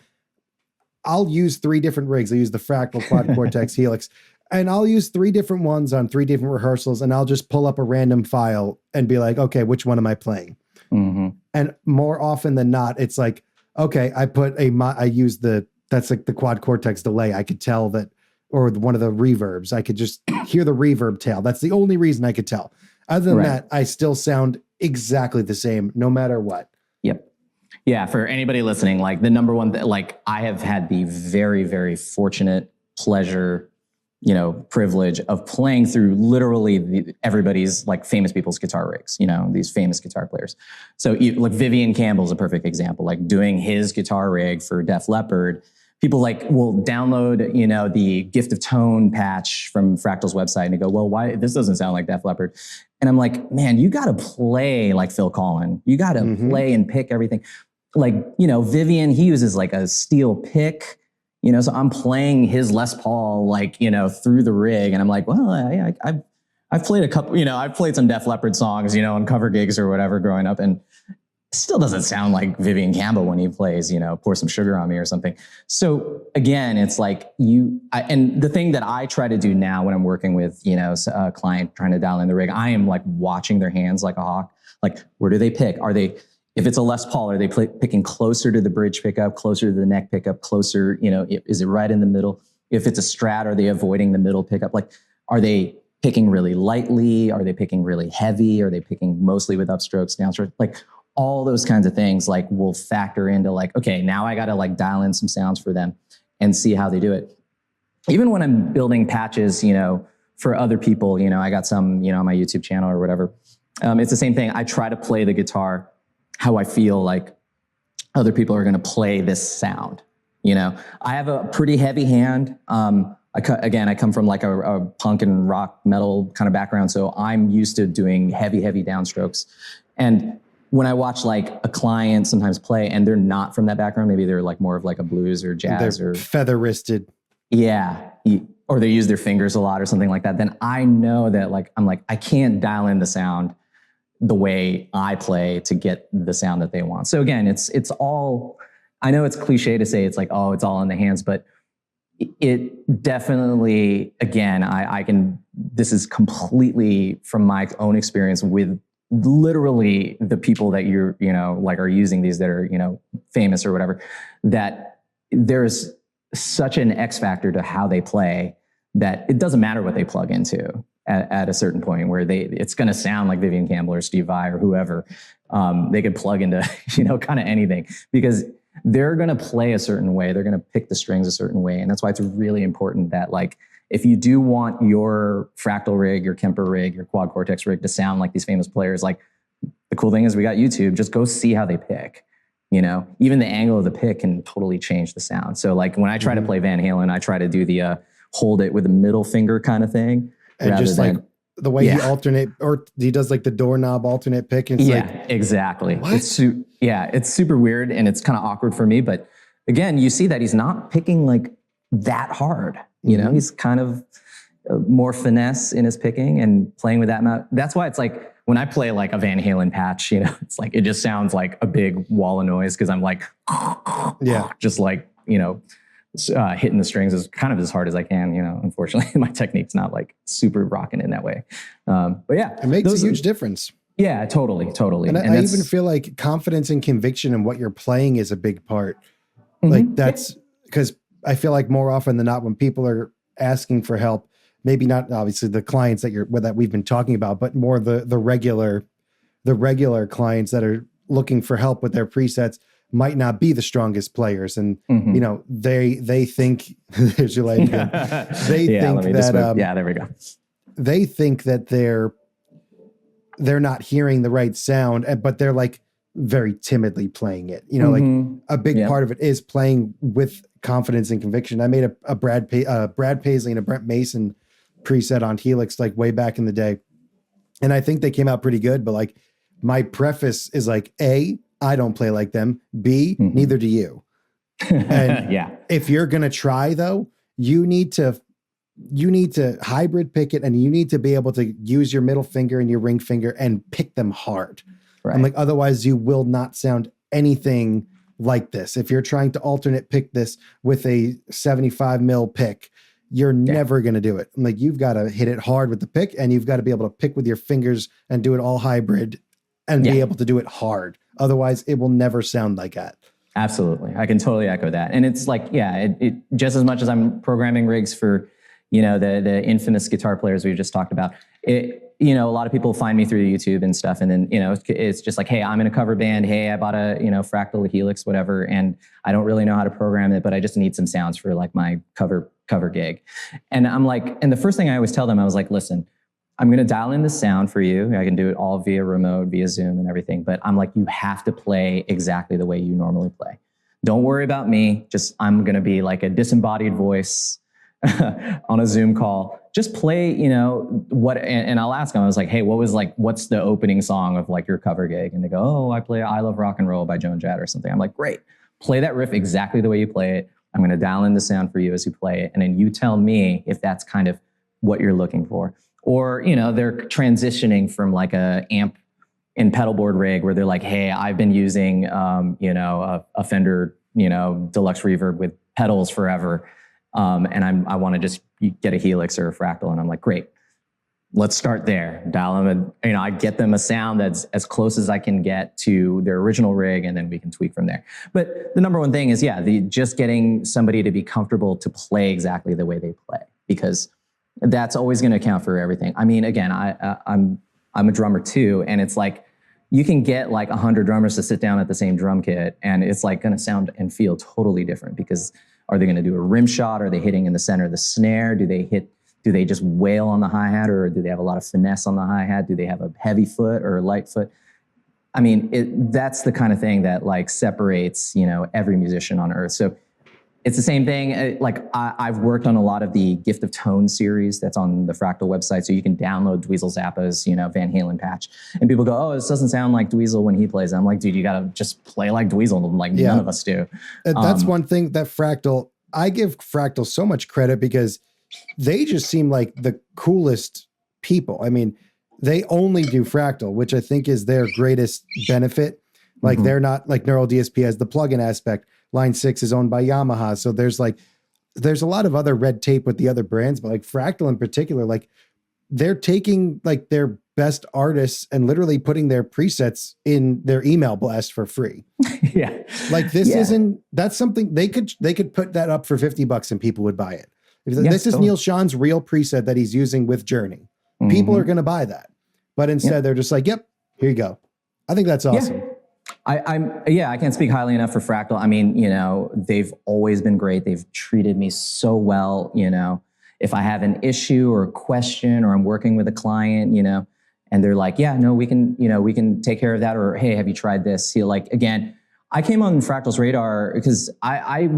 I'll use 3 different rigs. I use the Fractal, Quad Cortex, Helix, and I'll use 3 different ones on 3 different rehearsals. And I'll just pull up a random file and be like, okay, which one am I playing? And more often than not, it's like, okay, I use that's like the Quad Cortex delay. I could tell that, or one of the reverbs. I could just hear the reverb tail. That's the only reason I could tell. Other than that, I still sound exactly the same, no matter what. Yep. Yeah. For anybody listening, like the number one, like I have had the very, very fortunate pleasure privilege of playing through literally everybody's like famous people's guitar rigs, these famous guitar players. So like Vivian Campbell's a perfect example, like doing his guitar rig for Def Leppard. People like will download, the Gift of Tone patch from Fractal's website and they go, well, why this doesn't sound like Def Leppard? And I'm like, man, you got to play like Phil Collin. You got to play and pick everything. Like, Vivian, he uses like a steel pick. So I'm playing his Les Paul, like, through the rig. And I'm like, well, I've played a couple, I've played some Def Leppard songs, on cover gigs or whatever growing up. And it still doesn't sound like Vivian Campbell when he plays, Pour Some Sugar on Me or something. So again, it's like and the thing that I try to do now when I'm working with, a client trying to dial in the rig, I am like watching their hands like a hawk. Like, where do they pick? If it's a Les Paul, are they picking closer to the bridge pickup, closer to the neck pickup, closer, is it right in the middle? If it's a Strat, are they avoiding the middle pickup? Like, are they picking really lightly? Are they picking really heavy? Are they picking mostly with upstrokes, downstrokes? Like, all those kinds of things like will factor into like, okay, now I got to like dial in some sounds for them and see how they do it. Even when I'm building patches, for other people, I got some, on my YouTube channel or whatever. It's the same thing. I try to play the guitar how I feel like other people are going to play this sound. I have a pretty heavy hand. I come from like a punk and rock metal kind of background. So I'm used to doing heavy downstrokes. And when I watch like a client sometimes play and they're not from that background, maybe they're like more of like a blues or jazz or feather wristed. Yeah. Or they use their fingers a lot or something like that. Then I know that like, I can't dial in the sound the way I play to get the sound that they want. So again, it's all, I know it's cliche to say it's like, oh, it's all in the hands, but it definitely, again, this is completely from my own experience with literally the people that you're, like are using these that are, famous or whatever, that there's such an X factor to how they play that it doesn't matter what they plug into at a certain point where it's going to sound like Vivian Campbell or Steve Vai or whoever. They could plug into, kind of anything because they're going to play a certain way. They're going to pick the strings a certain way. And that's why it's really important that like, if you do want your Fractal rig, your Kemper rig, your Quad Cortex rig to sound like these famous players, like the cool thing is we got YouTube, just go see how they pick, even the angle of the pick can totally change the sound. So like when I try to play Van Halen, I try to do the hold it with the middle finger kind of thing. And just like the way he does like the doorknob alternate pick. And it's exactly. What? It's super weird and it's kind of awkward for me. But again, you see that he's not picking like that hard. He's kind of more finesse in his picking and playing with that amount. That's why it's like when I play like a Van Halen patch, it's like it just sounds like a big wall of noise because I'm like, just like, hitting the strings as kind of as hard as I can. Unfortunately, my technique's not like super rocking in that way. But yeah, it makes a huge difference. Yeah, totally. And I even feel like confidence and conviction in what you're playing is a big part. Like that's because I feel like more often than not, when people are asking for help, maybe not obviously the clients that we've been talking about, but more the regular clients that are looking for help with their presets might not be the strongest players. And, they think there's your light again. They think that, there we go. They think that they're not hearing the right sound, but they're like very timidly playing it. Like a big part of it is playing with confidence and conviction. I made a Brad Paisley and a Brent Mason preset on Helix, like way back in the day. And I think they came out pretty good, but like my preface is like, A, I don't play like them. B, neither do you. And if you're going to try though, you need to hybrid pick it and you need to be able to use your middle finger and your ring finger and pick them hard. Right. And like, otherwise you will not sound anything like this. If you're trying to alternate pick this with a 75 mil pick, you're never going to do it. Like you've got to hit it hard with the pick and you've got to be able to pick with your fingers and do it all hybrid and be able to do it hard. Otherwise it will never sound like that. Absolutely. I can totally echo that. And it's like, it just as much as I'm programming rigs for, the infamous guitar players we just talked about, a lot of people find me through YouTube and stuff. And then, it's just like, hey, I'm in a cover band. Hey, I bought a, Fractal, a Helix, whatever. And I don't really know how to program it, but I just need some sounds for like my cover gig. And I'm like, and the first thing I always tell them, I was like, listen, I'm going to dial in the sound for you. I can do it all via remote, via Zoom and everything. But I'm like, you have to play exactly the way you normally play. Don't worry about me. I'm going to be like a disembodied voice on a Zoom call. Just play, what, and I'll ask them, I was like, hey, what's the opening song of like your cover gig? And they go, oh, I play I Love Rock and Roll by Joan Jett or something. I'm like, great. Play that riff exactly the way you play it. I'm going to dial in the sound for you as you play it. And then you tell me if that's kind of what you're looking for. Or, they're transitioning from like a amp and pedalboard rig where they're like, hey, I've been using, a Fender, deluxe reverb with pedals forever. And I want to just get a Helix or a Fractal. And I'm like, great, let's start there. Dial them, I get them a sound that's as close as I can get to their original rig, and then we can tweak from there. But the number one thing is, just getting somebody to be comfortable to play exactly the way they play, because that's always going to account for everything. I mean, again, I'm a drummer too, and it's like you can get like 100 drummers to sit down at the same drum kit, and it's like going to sound and feel totally different. Because are they going to do a rim shot? Are they hitting in the center of the snare? Do they just wail on the hi-hat, or do they have a lot of finesse on the hi-hat? Do they have a heavy foot or a light foot? I mean, that's the kind of thing that like separates, every musician on earth. So it's the same thing. Like I've worked on a lot of the Gift of Tone series that's on the Fractal website. So you can download Dweezil Zappa's, Van Halen patch. And people go, oh, this doesn't sound like Dweezil when he plays. I'm like, dude, you got to just play like Dweezil. Like none of us do. That's one thing that Fractal, I give Fractal so much credit because they just seem like the coolest people. I mean, they only do Fractal, which I think is their greatest benefit. Like they're not like Neural DSP has the plugin aspect. Line 6 is owned by Yamaha. So there's a lot of other red tape with the other brands, but like Fractal in particular, like they're taking like their best artists and literally putting their presets in their email blast for free. Yeah. Like that's something they could put that up for $50 and people would buy it. This is Neil Sean's real preset that he's using with Journey. People are going to buy that, but instead they're just like, yep, here you go. I think that's awesome. I can't speak highly enough for Fractal. I mean, they've always been great. They've treated me so well. If I have an issue or a question, or I'm working with a client, and they're like, yeah, no, we can take care of that. Or, hey, have you tried this? Again, I came on Fractal's radar because I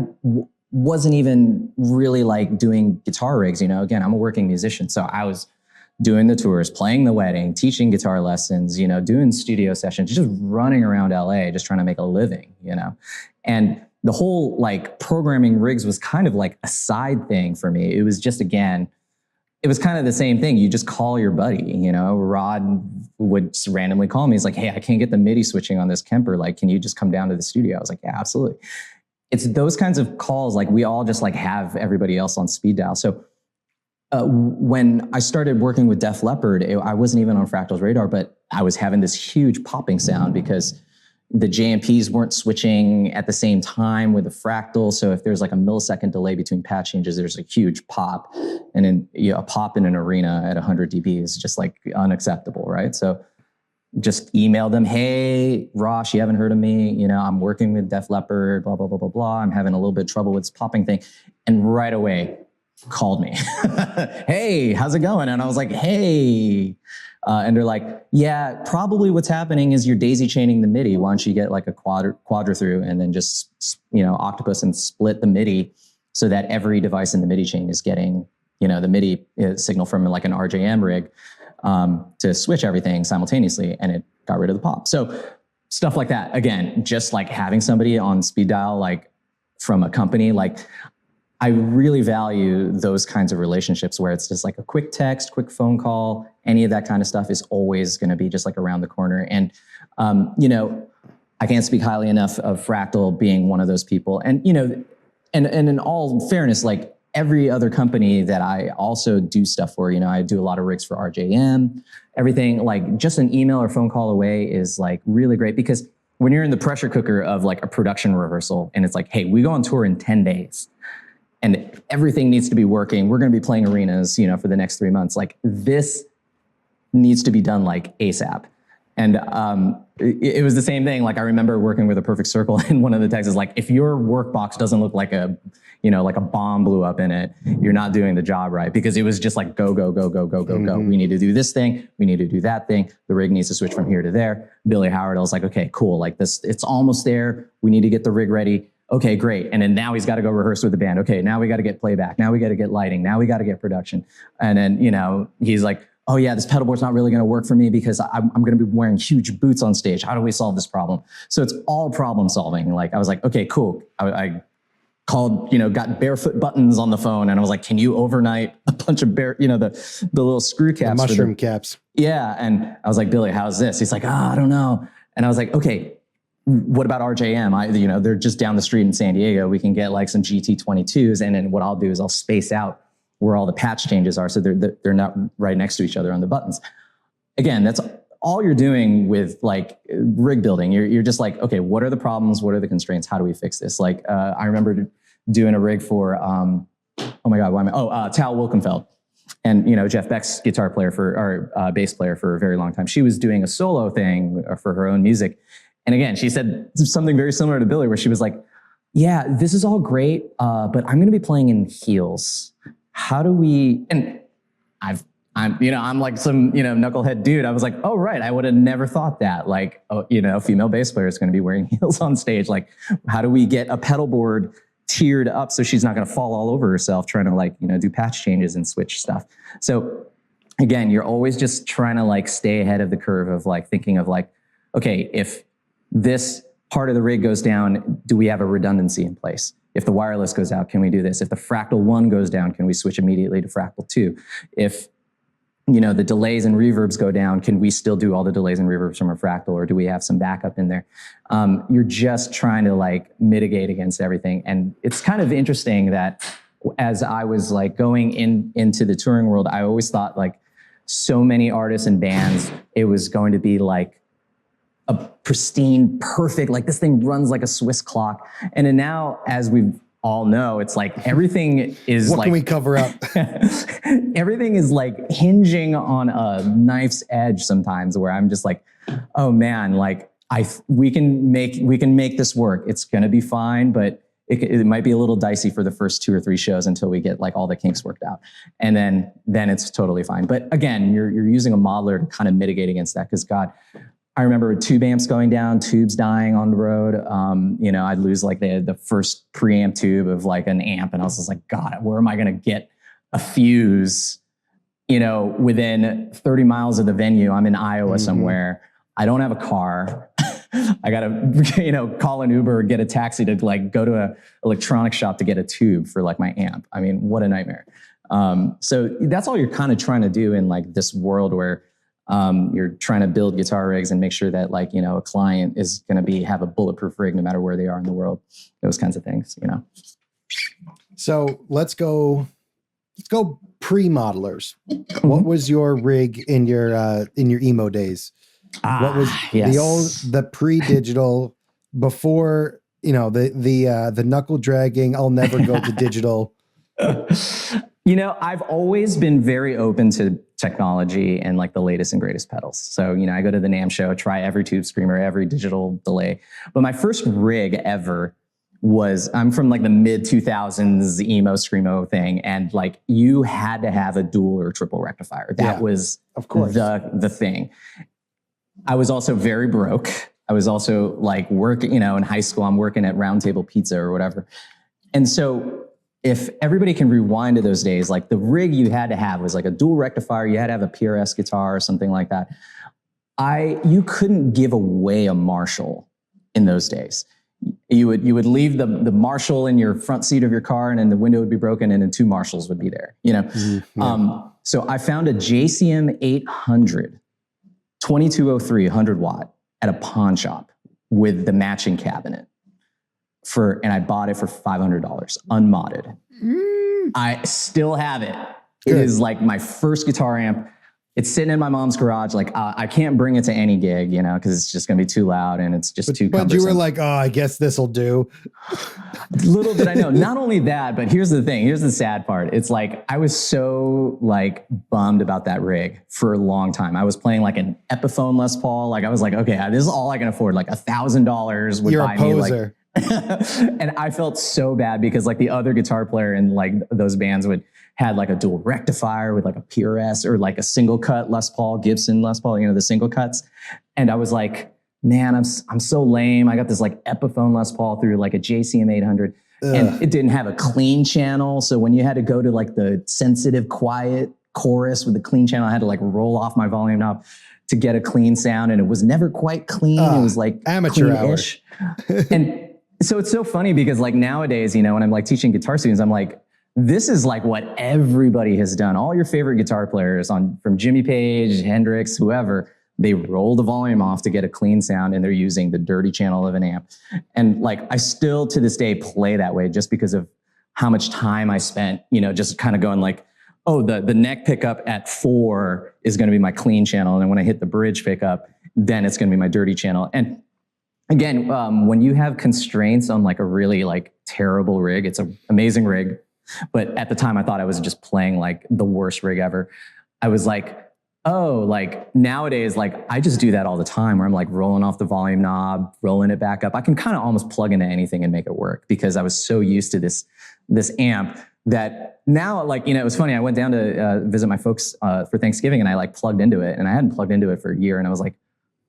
wasn't even really like doing guitar rigs. Again, I'm a working musician. So I was doing the tours, playing the wedding, teaching guitar lessons, doing studio sessions, just running around LA, just trying to make a living, and the whole like programming rigs was kind of like a side thing for me. It was just, again, it was kind of the same thing. You just call your buddy, Rod would randomly call me. He's like, hey, I can't get the MIDI switching on this Kemper. Like, can you just come down to the studio? I was like, yeah, absolutely. It's those kinds of calls. Like we all just like have everybody else on speed dial. So when I started working with Def Leppard, I wasn't even on Fractal's radar, but I was having this huge popping sound because the JMPs weren't switching at the same time with the Fractal. So if there's like a millisecond delay between patch changes, there's a huge pop. And then a pop in an arena at 100 dB is just like unacceptable, right? So just email them, hey, Rosh, you haven't heard of me. I'm working with Def Leppard, blah, blah, blah, blah, blah. I'm having a little bit of trouble with this popping thing. And right away, called me. Hey, how's it going? And I was like, hey. And they're like, yeah, probably what's happening is you're daisy chaining the MIDI. Why don't you get like a quadra through and then just, octopus and split the MIDI so that every device in the MIDI chain is getting, the MIDI signal from like an RJM rig to switch everything simultaneously. And it got rid of the pop. So stuff like that. Again, just like having somebody on speed dial, like from a company, like I really value those kinds of relationships where it's just like a quick text, quick phone call, any of that kind of stuff is always going to be just like around the corner. And, I can't speak highly enough of Fractal being one of those people. And, and in all fairness, like every other company that I also do stuff for, I do a lot of rigs for RJM, everything, like just an email or phone call away is like really great, because when you're in the pressure cooker of like a production rehearsal and it's like, hey, we go on tour in 10 days. And everything needs to be working. We're going to be playing arenas, for the next 3 months. Like this needs to be done like ASAP. And it was the same thing. Like I remember working with a Perfect Circle, and one of the texts is like, if your work box doesn't look like a, like a bomb blew up in it, you're not doing the job right. Because it was just like, go, go, go, go, go, go, go. We need to do this thing. We need to do that thing. The rig needs to switch from here to there. Billy Howard, I was like, okay, cool. Like this, it's almost there. We need to get the rig ready. Okay, great. And then now he's got to go rehearse with the band. Okay, now we got to get playback. Now we got to get lighting. Now we got to get production. And then, he's like, oh yeah, this pedalboard's not really going to work for me because I'm going to be wearing huge boots on stage. How do we solve this problem? So it's all problem solving. Like I was like, okay, cool. I called, got barefoot buttons on the phone, and I was like, can you overnight a bunch of the little screw caps, the mushroom caps? Yeah. And I was like, Billy, how's this? He's like, I don't know. And I was like, okay, what about RJM? They're just down the street in San Diego. We can get like some GT22s. And then what I'll do is I'll space out where all the patch changes are, so they're not right next to each other on the buttons. Again, that's all you're doing with like rig building. You're just like, okay, what are the problems? What are the constraints? How do we fix this? Like I remember doing a rig for Tal Wilkenfeld, and Jeff Beck's guitar player or bass player for a very long time. She was doing a solo thing for her own music, and again, she said something very similar to Billy, where she was like, "Yeah, this is all great, but I'm going to be playing in heels. How do we?" And I'm like some, knucklehead dude. I was like, oh, right. I would have never thought that. Like, a female bass player is going to be wearing heels on stage. Like, how do we get a pedal board tiered up so she's not going to fall all over herself trying to do patch changes and switch stuff? So again, you're always just trying to like stay ahead of the curve of like thinking of like, okay, if this part of the rig goes down, do we have a redundancy in place? If the wireless goes out, can we do this? If the Fractal 1 goes down, can we switch immediately to Fractal 2? If the delays and reverbs go down, can we still do all the delays and reverbs from a Fractal, or do we have some backup in there? You're just trying to like mitigate against everything. And it's kind of interesting that as I was like going into the touring world, I always thought like so many artists and bands, it was going to be like a pristine, perfect, like this thing runs like a Swiss clock. And then now, as we all know, it's like everything is what can we cover up? Everything is like hinging on a knife's edge sometimes, where I'm just like, oh man, like we can make this work. It's gonna be fine, but it might be a little dicey for the first 2 or 3 shows until we get like all the kinks worked out. And then it's totally fine. But again, you're using a modeler to kind of mitigate against that, because God, I remember tube amps going down, tubes dying on the road. I'd lose like the first preamp tube of like an amp, and I was just like, God, where am I going to get a fuse? Within 30 miles of the venue, I'm in Iowa somewhere. I don't have a car. I got to, call an Uber or get a taxi to like go to a electronics shop to get a tube for like my amp. I mean, what a nightmare. So that's all you're kind of trying to do in like this world where you're trying to build guitar rigs and make sure that like, a client is going to have a bulletproof rig no matter where they are in the world, those kinds of things, So let's go pre-modelers. What was your rig in your emo days? What was the pre-digital before, the knuckle dragging, I'll never go to digital? I've always been very open to technology and like the latest and greatest pedals. So, I go to the NAMM show, try every tube screamer, every digital delay. But my first rig ever I'm from like the mid 2000s emo screamo thing. And like you had to have a dual or triple rectifier. That was of course the thing. I was also very broke. I was also like working, in high school, I'm working at Round Table Pizza or whatever. And so if everybody can rewind to those days, like the rig you had to have was like a dual rectifier. You had to have a PRS guitar or something like that. You couldn't give away a Marshall in those days. You would leave the Marshall in your front seat of your car, and then the window would be broken, and then 2 Marshalls would be there. So I found a JCM 800 2203 100 watt at a pawn shop with the matching cabinet. And I bought it for $500, unmodded. I still have it. It is like my first guitar amp. it's sitting in my mom's garage. Like I can't bring it to any gig, you know, because it's just going to be too loud and it's just too cumbersome. But you were like, oh, I guess this will do. Little did I know. Not only that, but here's the thing. Here's the sad part. It's like I was so like bummed about that rig for a long time. I was playing like an Epiphone Les Paul. Like I was like, okay, this is all I can afford. Like $1,000 would buy me like. And I felt so bad because like the other guitar player in like those bands had like a dual rectifier with like a PRS or like a single cut Les Paul, Gibson Les Paul, you know, the single cuts. And I was like, man, I'm so lame. I got this like Epiphone Les Paul through like a JCM 800 and it didn't have a clean channel. So when you had to go to like the sensitive, quiet chorus with the clean channel, I had to like roll off my volume knob to get a clean sound. And it was never quite clean. It was like amateur hour. And so it's so funny because like nowadays, you know, when I'm like teaching guitar students, I'm like, this is like what everybody has done. All your favorite guitar players from Jimmy Page, Hendrix, whoever, they roll the volume off to get a clean sound and they're using the dirty channel of an amp. And like, I still to this day play that way just because of how much time I spent, you know, just kind of going like, oh, the neck pickup at 4 is going to be my clean channel. And then when I hit the bridge pickup, then it's going to be my dirty channel. And again, when you have constraints on like a really like terrible rig, it's an amazing rig. But at the time I thought I was just playing like the worst rig ever. I was like, oh, like nowadays, like I just do that all the time where I'm like rolling off the volume knob, rolling it back up. I can kind of almost plug into anything and make it work because I was so used to this amp that now, like, you know, it was funny. I went down to visit my folks for Thanksgiving and I like plugged into it and I hadn't plugged into it for a year. And I was like,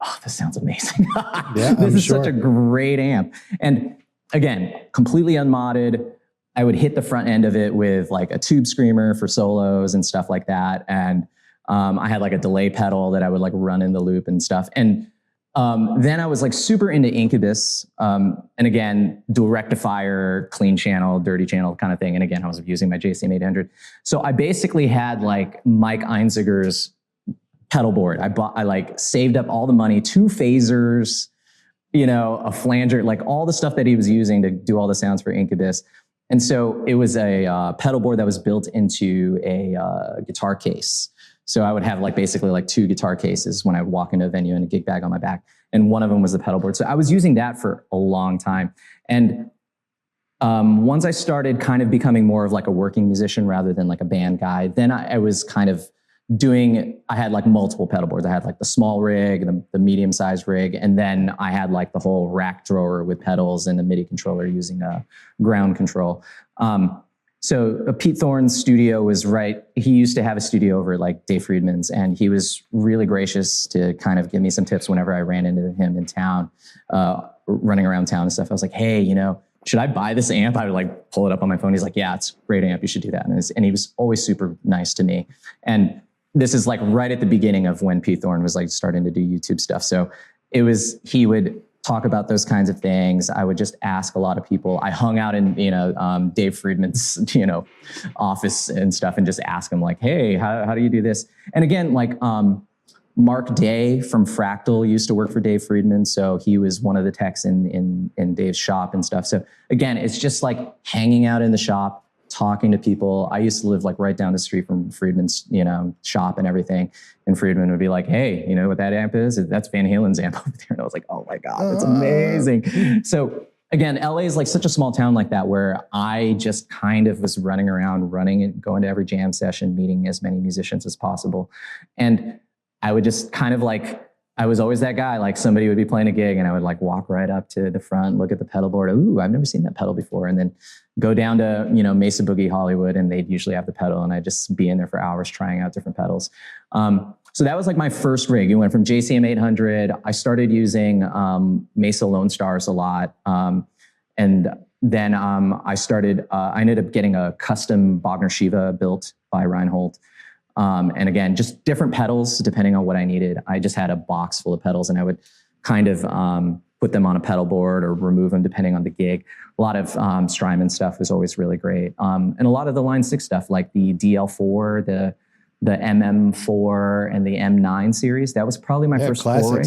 oh, this sounds amazing. Yeah, this is such a great amp. And again, completely unmodded. I would hit the front end of it with like a tube screamer for solos and stuff like that. And I had like a delay pedal that I would like run in the loop and stuff. And then I was like super into Incubus. And again, dual rectifier, clean channel, dirty channel kind of thing. And again, I was using my JCM 800. So I basically had like Mike Einziger's pedalboard. I like saved up all the money, 2 phasers, you know, a flanger, like all the stuff that he was using to do all the sounds for Incubus. And so it was a pedal board that was built into a guitar case. So I would have like basically like 2 guitar cases when I would walk into a venue and a gig bag on my back. And one of them was the pedal board. So I was using that for a long time. And once I started kind of becoming more of like a working musician rather than like a band guy, then I was kind of I had like multiple pedal boards. I had like the small rig, the medium sized rig, and then I had like the whole rack drawer with pedals and the MIDI controller using a ground control. So Pete Thorne's studio was right. He used to have a studio over like Dave Friedman's, and he was really gracious to kind of give me some tips whenever I ran into him in town, running around town and stuff. I was like, hey, you know, should I buy this amp? I would like pull it up on my phone. He's like, yeah, it's a great amp. You should do that. And he was always super nice to me. And this is like right at the beginning of when Pete Thorne was like starting to do YouTube stuff. So he would talk about those kinds of things. I would just ask a lot of people. I hung out in, you know, Dave Friedman's, you know, office and stuff and just ask him like, hey, how do you do this? And again, like Mark Day from Fractal used to work for Dave Friedman. So he was one of the techs in Dave's shop and stuff. So again, it's just like hanging out in the shop, talking to people. I used to live like right down the street from Friedman's, you know, shop and everything. And Friedman would be like, hey, you know what that amp is? That's Van Halen's amp over there. And I was like, oh my God, that's amazing. So again, LA is like such a small town like that where I just kind of was running around, and going to every jam session, meeting as many musicians as possible. And I would just kind of like, I was always that guy, like somebody would be playing a gig and I would like walk right up to the front, look at the pedal board. Ooh, I've never seen that pedal before. And then go down to, you know, Mesa Boogie Hollywood and they'd usually have the pedal and I'd just be in there for hours trying out different pedals. So that was like my first rig. It went from JCM 800. I started using Mesa Lone Stars a lot. And then I ended up getting a custom Bogner Shiva built by Reinhold. And again, just different pedals depending on what I needed. I just had a box full of pedals and I would kind of put them on a pedal board or remove them depending on the gig. A lot of Strymon stuff was always really great. And a lot of the Line 6 stuff like the DL4, the MM4 and the M9 series. That was probably my first foray.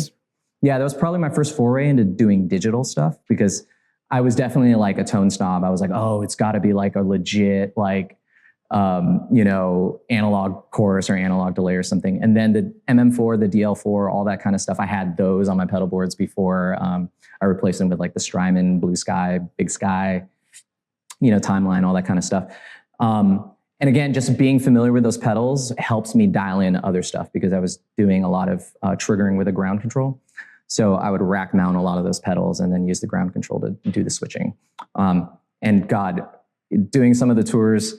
Yeah, that was probably my first foray into doing digital stuff because I was definitely like a tone snob. I was like, oh, it's got to be like a legit, like, analog chorus or analog delay or something. And then the MM4, the DL4, all that kind of stuff. I had those on my pedal boards before. I replaced them with like the Strymon, Blue Sky, Big Sky, Timeline, all that kind of stuff. And again, just being familiar with those pedals helps me dial in other stuff because I was doing a lot of triggering with a ground control. So I would rack mount a lot of those pedals and then use the ground control to do the switching. And God, doing some of the tours,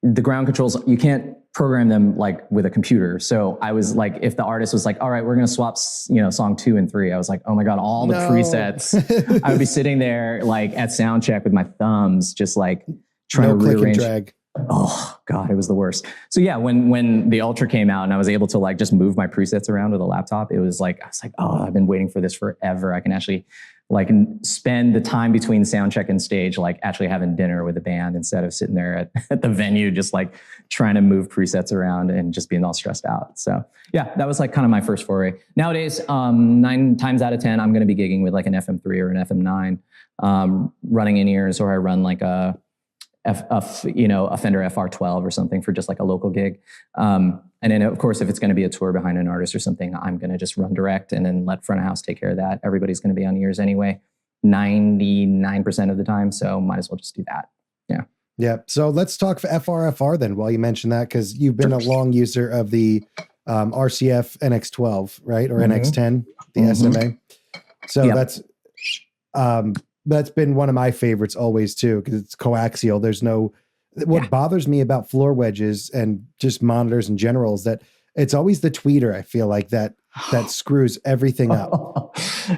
the ground controls, you can't program them like with a computer. So I was like, if the artist was like, all right, we're going to swap, song 2 and 3. I was like, oh my God, all the presets. I would be sitting there like at sound check with my thumbs, just like trying to rearrange. Drag. Oh God, it was the worst. So yeah, when the Ultra came out and I was able to like just move my presets around with a laptop, it was like, I was like, oh, I've been waiting for this forever. I can actually like spend the time between sound check and stage, like actually having dinner with a band instead of sitting there at the venue, just like trying to move presets around and just being all stressed out. So yeah, that was like kind of my first foray. Nowadays, 9 times out of 10, I'm going to be gigging with like an FM3 or an FM9, running in-ears, or I run like a Fender FR12 or something for just like a local gig. And then of course, if it's going to be a tour behind an artist or something, I'm going to just run direct and then let front of house take care of that. Everybody's going to be on ears anyway, 99% of the time. So might as well just do that. Yeah. Yeah. So let's talk for FR then while you mention that, because you've been a long user of the RCF NX12, right? Or NX10, the SMA. So that's been one of my favorites always too, because it's coaxial. There's no, what bothers me about floor wedges and just monitors in general is that it's always the tweeter. I feel like that screws everything up.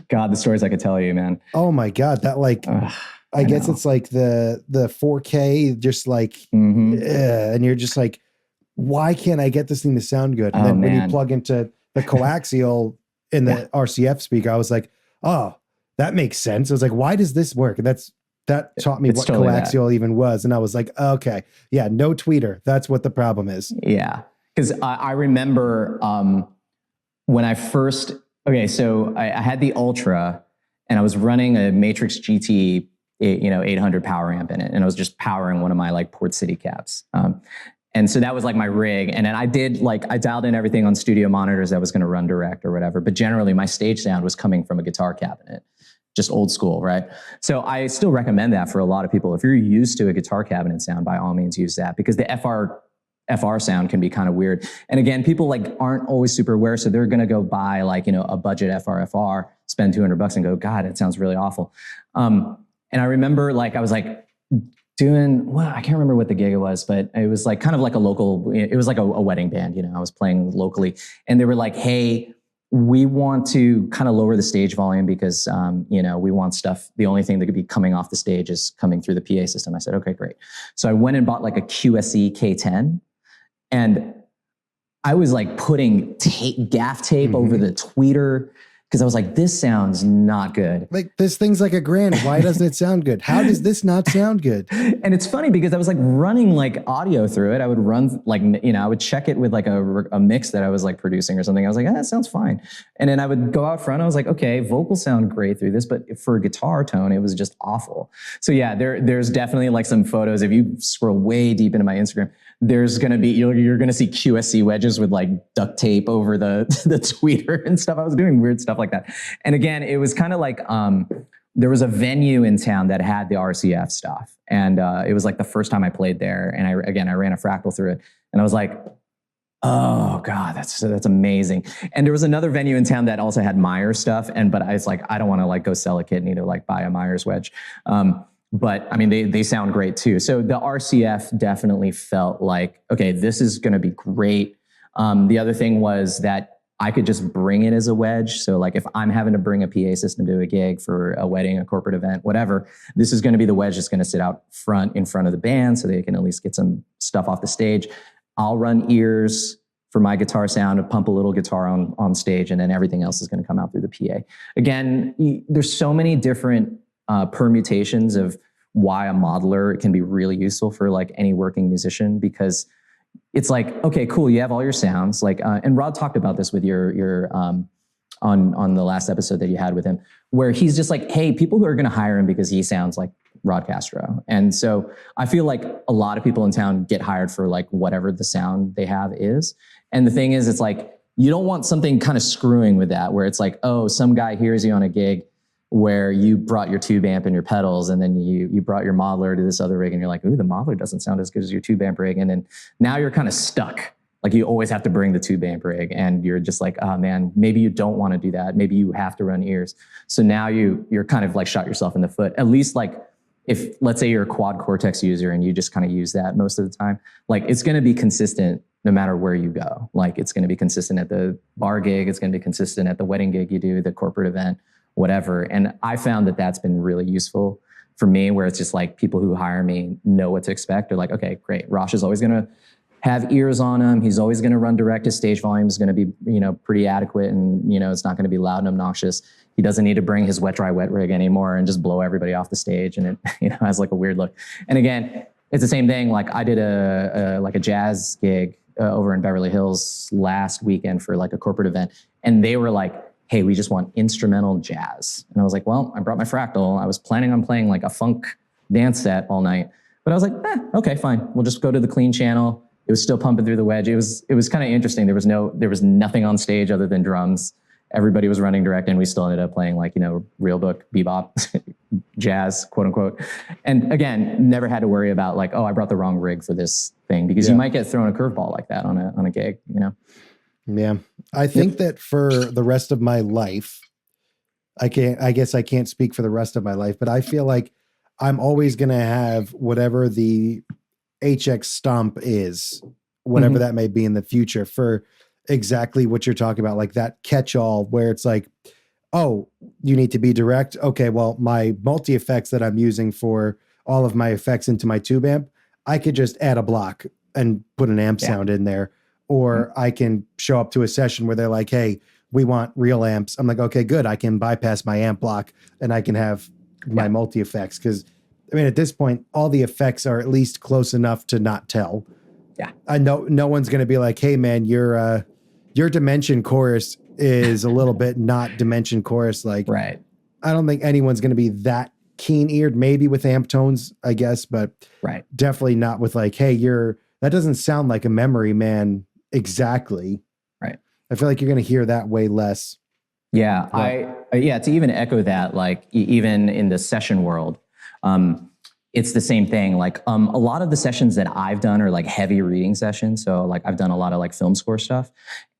God, the stories I could tell you, man. Oh my God. That like, I guess it's like the 4K, just like, and you're just like, why can't I get this thing to sound good? And then when you plug into the coaxial in the RCF speaker, I was like, oh, that makes sense. I was like, why does this work? And that taught me what totally coaxial even was. And I was like, okay, yeah, no tweeter. That's what the problem is. Yeah. Because I remember when I first, so I had the Ultra and I was running a Matrix GT, 800 power amp in it. And I was just powering one of my like Port City cabs. And so that was like my rig. And then I dialed in everything on studio monitors that was going to run direct or whatever. But generally my stage sound was coming from a guitar cabinet, just old school, right? So I still recommend that for a lot of people. If you're used to a guitar cabinet sound, by all means use that, because the FR sound can be kind of weird. And again, people like aren't always super aware. So they're going to go buy like, a budget FR, spend $200 and go, God, it sounds really awful. And I remember like, I was like, I can't remember what the gig it was, but it was like kind of like a local, it was like a wedding band, I was playing locally, and they were like, hey, we want to kind of lower the stage volume because, we want stuff. The only thing that could be coming off the stage is coming through the PA system. I said, okay, great. So I went and bought like a QSE K10, and I was like putting gaff tape over the tweeter, because I was like, this sounds not good. Like, this thing's like $1,000. Why doesn't it sound good? How does this not sound good? And it's funny because I was like running like audio through it. I would run like, I would check it with like a mix that I was like producing or something. I was like, that sounds fine. And then I would go out front. I was like, okay, vocals sound great through this, but for a guitar tone, it was just awful. So yeah, there's definitely like some photos. If you scroll way deep into my Instagram, there's going to be, you're going to see QSC wedges with like duct tape over the tweeter and stuff. I was doing weird stuff like that. And again, it was kind of like, there was a venue in town that had the RCF stuff. And it was like the first time I played there. And I ran a Fractal through it, and I was like, oh God, that's amazing. And there was another venue in town that also had Myers stuff. But I was like, I don't want to like go sell a kit and need to like buy a Myers wedge. But I mean, they sound great too. So the RCF definitely felt like, okay, this is going to be great. The other thing was that I could just bring it as a wedge. So like if I'm having to bring a PA system to a gig for a wedding, a corporate event, whatever, this is going to be the wedge that's going to sit out front in front of the band so they can at least get some stuff off the stage. I'll run ears for my guitar sound, to pump a little guitar on stage, and then everything else is going to come out through the PA. Again, there's so many different permutations of why a modeler can be really useful for like any working musician, because it's like, okay, cool, you have all your sounds, like, and Rod talked about this with your on the last episode that you had with him, where he's just like, hey, people who are going to hire him because he sounds like Rod Castro. And so I feel like a lot of people in town get hired for like whatever the sound they have is. And the thing is, it's like, you don't want something kind of screwing with that, where it's like, oh, some guy hears you on a gig where you brought your tube amp and your pedals, and then you brought your modeler to this other rig, and you're like, ooh, the modeler doesn't sound as good as your tube amp rig. And then now you're kind of stuck. Like you always have to bring the tube amp rig, and you're just like, oh man, maybe you don't want to do that. Maybe you have to run ears. So now you're kind of like shot yourself in the foot. At least like if, let's say you're a quad Cortex user and you just kind of use that most of the time, like it's going to be consistent no matter where you go. Like it's going to be consistent at the bar gig. It's going to be consistent at the wedding gig you do, the corporate event, whatever. And I found that that's been really useful for me, where it's just like people who hire me know what to expect. They're like, okay, great. Rosh is always going to have ears on him. He's always going to run direct. His stage volume is going to be, pretty adequate, and, it's not going to be loud and obnoxious. He doesn't need to bring his wet rig anymore and just blow everybody off the stage. And it, has like a weird look. And again, it's the same thing. Like I did a jazz gig over in Beverly Hills last weekend for like a corporate event. And they were like, hey, we just want instrumental jazz. And I was like, well, I brought my Fractal. I was planning on playing like a funk dance set all night, but I was like, okay, fine. We'll just go to the clean channel. It was still pumping through the wedge. It was kind of interesting. There was nothing on stage other than drums. Everybody was running direct, and we still ended up playing like, real book, bebop, jazz, quote unquote. And again, never had to worry about like, oh, I brought the wrong rig for this thing, because you might get thrown a curveball like that on a gig, Yeah. I think that for the rest of my life, I guess I can't speak for the rest of my life, but I feel like I'm always going to have whatever the HX stomp is, whatever that may be in the future, for exactly what you're talking about, like that catch-all where it's like, oh, you need to be direct. Okay, well, my multi-effects that I'm using for all of my effects into my tube amp, I could just add a block and put an amp sound in there. Or I can show up to a session where they're like, hey, we want real amps. I'm like, okay, good. I can bypass my amp block and I can have my multi-effects. Because, at this point, all the effects are at least close enough to not tell. Yeah. I know no one's going to be like, hey, man, your dimension chorus is a little bit not dimension chorus. Like, right. I don't think anyone's going to be that keen-eared, maybe with amp tones, I guess, but definitely not with like, hey, that doesn't sound like a memory man. Exactly. Right. I feel like you're going to hear that way less. Yeah. To even echo that, like even in the session world, it's the same thing. Like a lot of the sessions that I've done are like heavy reading sessions. So like I've done a lot of like film score stuff.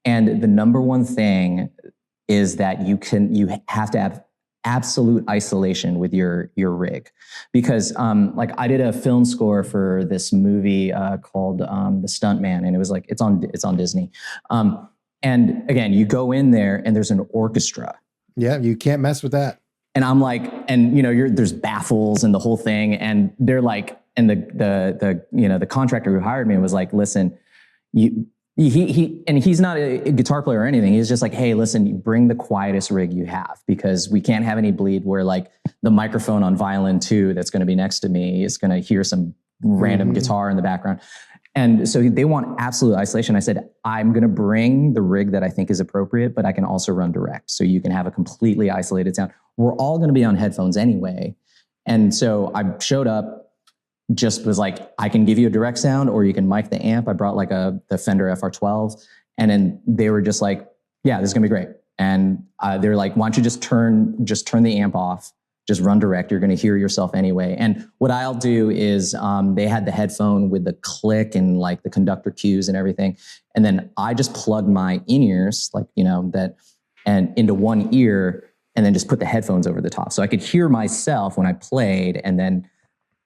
And the number one thing is that you have to have absolute isolation with your rig, because like I did a film score for this movie called The Stuntman, and it was like it's on Disney. And again, you go in there and there's an orchestra. Yeah, you can't mess with that. And I'm like, and there's baffles and the whole thing, and they're like, and the contractor who hired me was like, listen, he's not a guitar player or anything. He's just like, hey, listen, bring the quietest rig you have, because we can't have any bleed where like the microphone on violin 2 that's going to be next to me is going to hear some random guitar in the background. And so they want absolute isolation. I said, I'm going to bring the rig that I think is appropriate, but I can also run direct. So you can have a completely isolated sound. We're all going to be on headphones anyway. And so I showed up, just was like, I can give you a direct sound, or you can mic the amp. I brought like the Fender FR12, and then they were just like, yeah, this is gonna be great. And they're like, why don't you just turn the amp off, just run direct. You're gonna hear yourself anyway. And what I'll do is they had the headphone with the click and like the conductor cues and everything. And then I just plugged my in-ears, like, and into one ear, and then just put the headphones over the top. So I could hear myself when I played, and then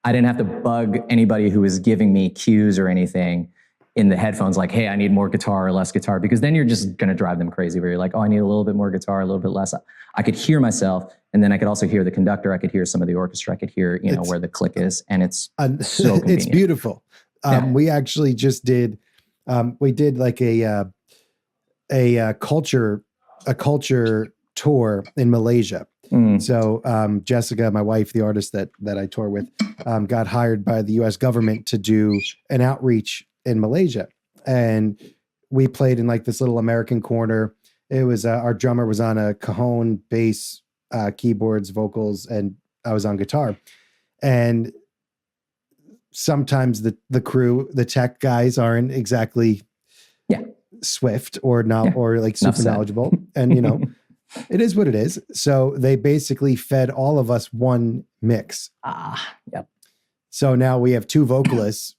I didn't have to bug anybody who was giving me cues or anything in the headphones, like, hey, I need more guitar or less guitar, because then you're just going to drive them crazy where you're like, oh, I need a little bit more guitar, a little bit less. I could hear myself, and then I could also hear the conductor. I could hear some of the orchestra. I could hear, where the click is, and it's so convenient. It's beautiful. We actually just did, we did like a culture tour in Malaysia. So Jessica, my wife, the artist that I tour with, got hired by the US government to do an outreach in Malaysia. And we played in like this little American corner It was our drummer was on a cajon, bass, keyboards, vocals, and I was on guitar. And sometimes the crew, the tech guys aren't exactly swift or not or like super knowledgeable. And you know, it is what it is. So they basically fed all of us one mix. Yep. So now we have two vocalists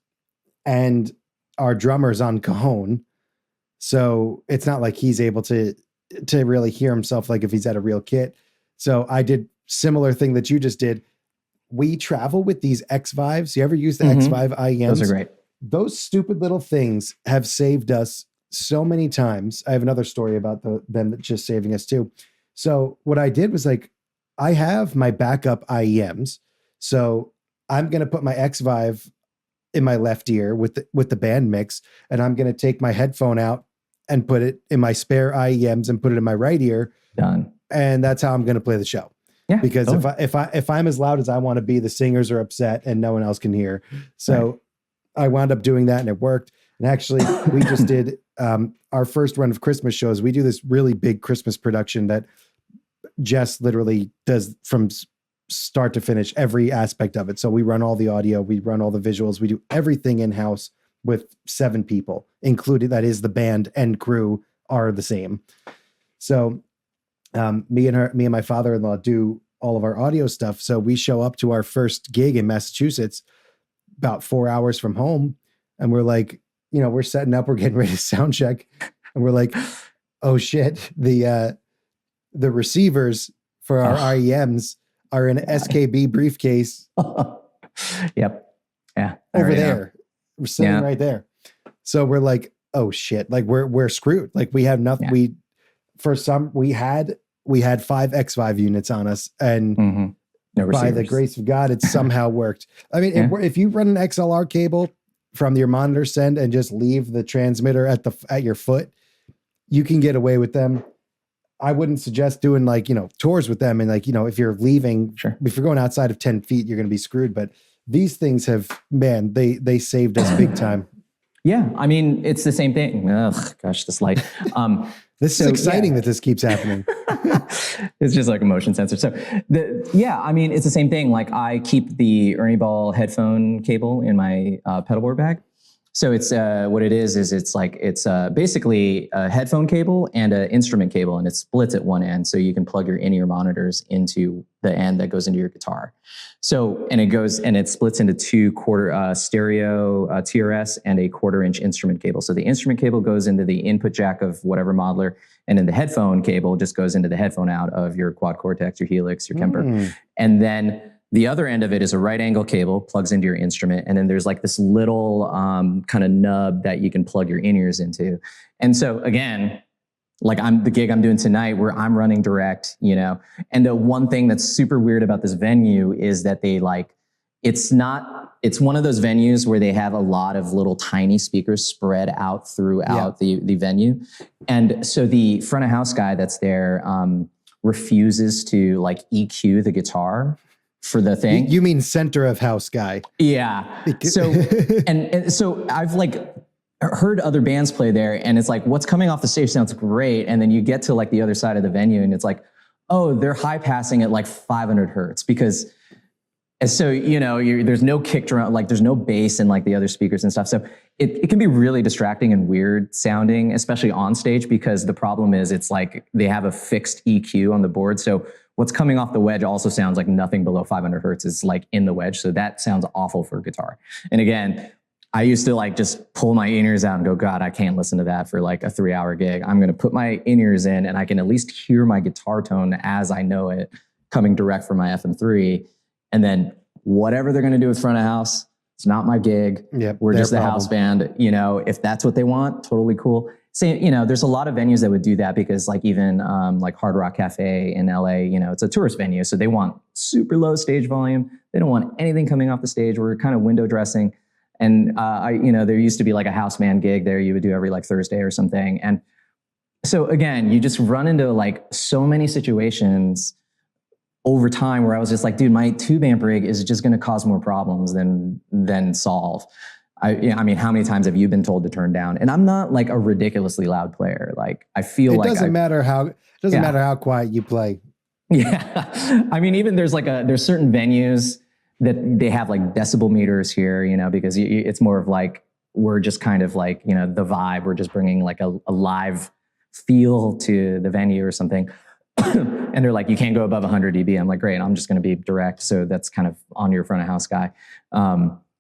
and our drummer's on cajon. So it's not like he's able to really hear himself like if he's at a real kit. So I did similar thing that you just did. We travel with these X-Vives. You ever use the X-Vive IEMs? Those are great. Those stupid little things have saved us so many times. I have another story about them just saving us too. So what I did was like, I have my backup IEMs. So I'm going to put my X-Vive in my left ear with the band mix. And I'm going to take my headphone out and put it in my spare IEMs and put it in my right ear. Done. And that's how I'm going to play the show. Yeah, because if I'm as loud as I want to be, the singers are upset and no one else can hear. So I wound up doing that and it worked. And actually we just did our first run of Christmas shows. We do this really big Christmas production that Jess literally does from start to finish, every aspect of it. So we run all the audio, we run all the visuals, we do everything in-house with 7 people, including that is the band and crew are the same. So me and my father-in-law do all of our audio stuff. So we show up to our first gig in Massachusetts about 4 hours from home. And we're like, you know, we're setting up, we're getting ready to sound check. And we're like, oh shit, the receivers for our IEMs are in an SKB briefcase. Yep. Yeah. Over there. We're sitting right there. So we're like, oh shit. Like we're screwed. Like we have nothing. We had 5 X-Vive units on us and by the grace of God, it somehow worked. I mean, if you run an XLR cable from your monitor send and just leave the transmitter at your foot, you can get away with them. I wouldn't suggest doing like, you know, tours with them. And like, you know, if you're leaving, if you're going outside of 10 feet, you're going to be screwed. But these things have, man, they saved us big time. Yeah. I mean, it's the same thing. Ugh, gosh, this light. This is exciting that this keeps happening. It's just like a motion sensor. So I mean, it's the same thing. Like I keep the Ernie Ball headphone cable in my pedalboard bag. So it's what it is it's basically a headphone cable and an instrument cable, and it splits at one end. So you can plug your in-ear monitors into the end that goes into your guitar. So, and it splits into 2 quarter stereo TRS and a 1/4-inch instrument cable. So the instrument cable goes into the input jack of whatever modeler, and then the headphone cable just goes into the headphone out of your quad cortex, your helix, your Kemper. And then the other end of it is a right angle cable, plugs into your instrument. And then there's like this little kind of nub that you can plug your in-ears into. And so again, like the gig I'm doing tonight where I'm running direct, you know, and the one thing that's super weird about this venue is that it's one of those venues where they have a lot of little tiny speakers spread out throughout the venue. And so the front of house guy that's there refuses to like EQ the guitar for the thing. You mean center of house guy? Yeah. So and so I've like heard other bands play there, and it's like what's coming off the stage sounds great, and then you get to like the other side of the venue, and it's like, oh, they're high passing at like 500 hertz because. So, you know, there's no kick drum, like there's no bass in like the other speakers and stuff. So it can be really distracting and weird sounding, especially on stage, because the problem is it's like they have a fixed EQ on the board. So what's coming off the wedge also sounds like nothing below 500 hertz is like in the wedge. So that sounds awful for guitar. And again, I used to like just pull my in-ears out and go, God, I can't listen to that for like a 3-hour gig. I'm going to put my in-ears in and I can at least hear my guitar tone as I know it coming direct from my FM3. And then whatever they're going to do with front of house, it's not my gig. Yep, we're just the house band. You know, if that's what they want, totally cool. Same, you know, there's a lot of venues that would do that because like even like Hard Rock Cafe in LA, you know, it's a tourist venue. So they want super low stage volume. They don't want anything coming off the stage. We're kind of window dressing. And you know, there used to be like a house band gig there you would do every like Thursday or something. And so again, you just run into like so many situations over time where I was just like, dude, my tube amp rig is just going to cause more problems than solve. I mean, how many times have you been told to turn down? And I'm not like a ridiculously loud player. Like I feel like it doesn't matter how quiet you play. Yeah. I mean, even there's certain venues that they have like decibel meters here, you know, because it's more of like, we're just kind of like, you know, the vibe, we're just bringing like a live feel to the venue or something. And they're like, you can't go above 100 dB. I'm like, great, I'm just going to be direct. So that's kind of on your front of house guy.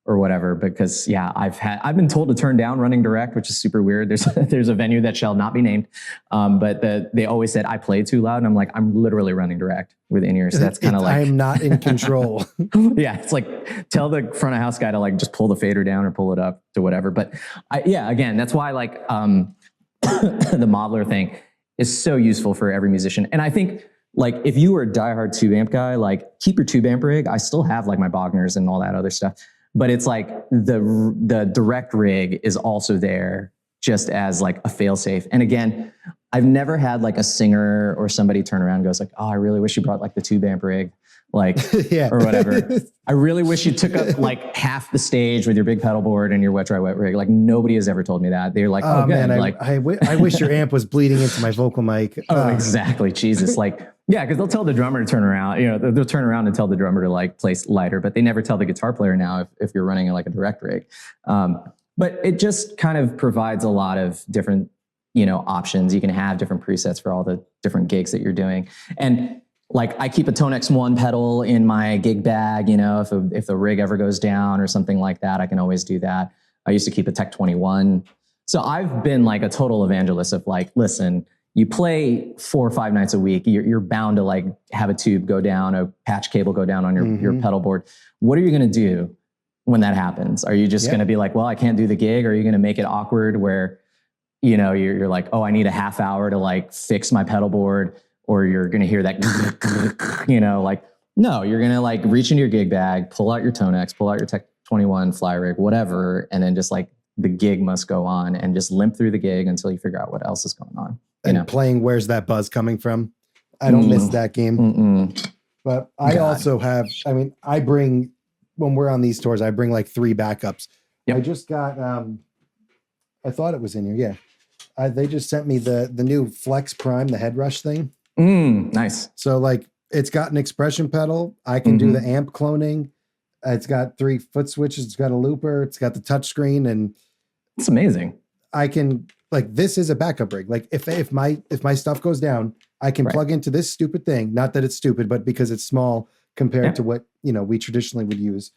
Or whatever, because yeah, I've been told to turn down running direct, which is super weird. There's a venue that shall not be named, but they always said I play too loud, and I'm like, I'm literally running direct with in-ears. So that's kind of like I'm not in control. Yeah, it's like tell the front of house guy to like just pull the fader down or pull it up to whatever. But again, that's why like the modeler thing is so useful for every musician. And I think like if you were a diehard tube amp guy, like keep your tube amp rig. I still have like my Bogners and all that other stuff. But it's like the direct rig is also there just as like a fail-safe. And again, I've never had like a singer or somebody turn around and goes like, oh, I really wish you brought like the tube amp rig, like, yeah. Or whatever. I really wish you took up like half the stage with your big pedal board and your wet, dry, wet rig. Like nobody has ever told me that. They're like, oh good. Man, like, I wish your amp was bleeding into my vocal mic. Oh, exactly. Jesus. Like, yeah, because they'll tell the drummer to turn around. You know, they'll turn around and tell the drummer to like place lighter, but they never tell the guitar player now if you're running like a direct rig. But it just kind of provides a lot of different, you know, options. You can have different presets for all the different gigs that you're doing. And like I keep a Tone X1 pedal in my gig bag. You know, if the rig ever goes down or something like that, I can always do that. I used to keep a Tech 21. So I've been like a total evangelist of like, listen, you play 4 or 5 nights a week, you're bound to like have a tube go down, a patch cable go down on your pedal board. What are you going to do when that happens? Are you just going to be like, well, I can't do the gig? Or are you going to make it awkward where, you know, you're like, oh, I need a half hour to like fix my pedal board, or you're going to hear that, you know, like, no, you're going to like reach into your gig bag, pull out your Tone X, pull out your Tech 21 fly rig, whatever. And then just like the gig must go on and just limp through the gig until you figure out what else is going on. And playing Where's That Buzz Coming From? I don't miss that game. But I also have, I mean, I bring, when we're on these tours, I bring like 3 backups. Yep. I just got, I thought it was in here. Yeah. They just sent me the new Flex Prime, the head rush thing. Nice. So like it's got an expression pedal. I can do the amp cloning. It's got 3 foot switches. It's got a looper. It's got the touch screen, and it's amazing. I can, like, this is a backup rig. Like if my stuff goes down, I can plug into this stupid thing. Not that it's stupid, but because it's small compared to what, you know, we traditionally would use.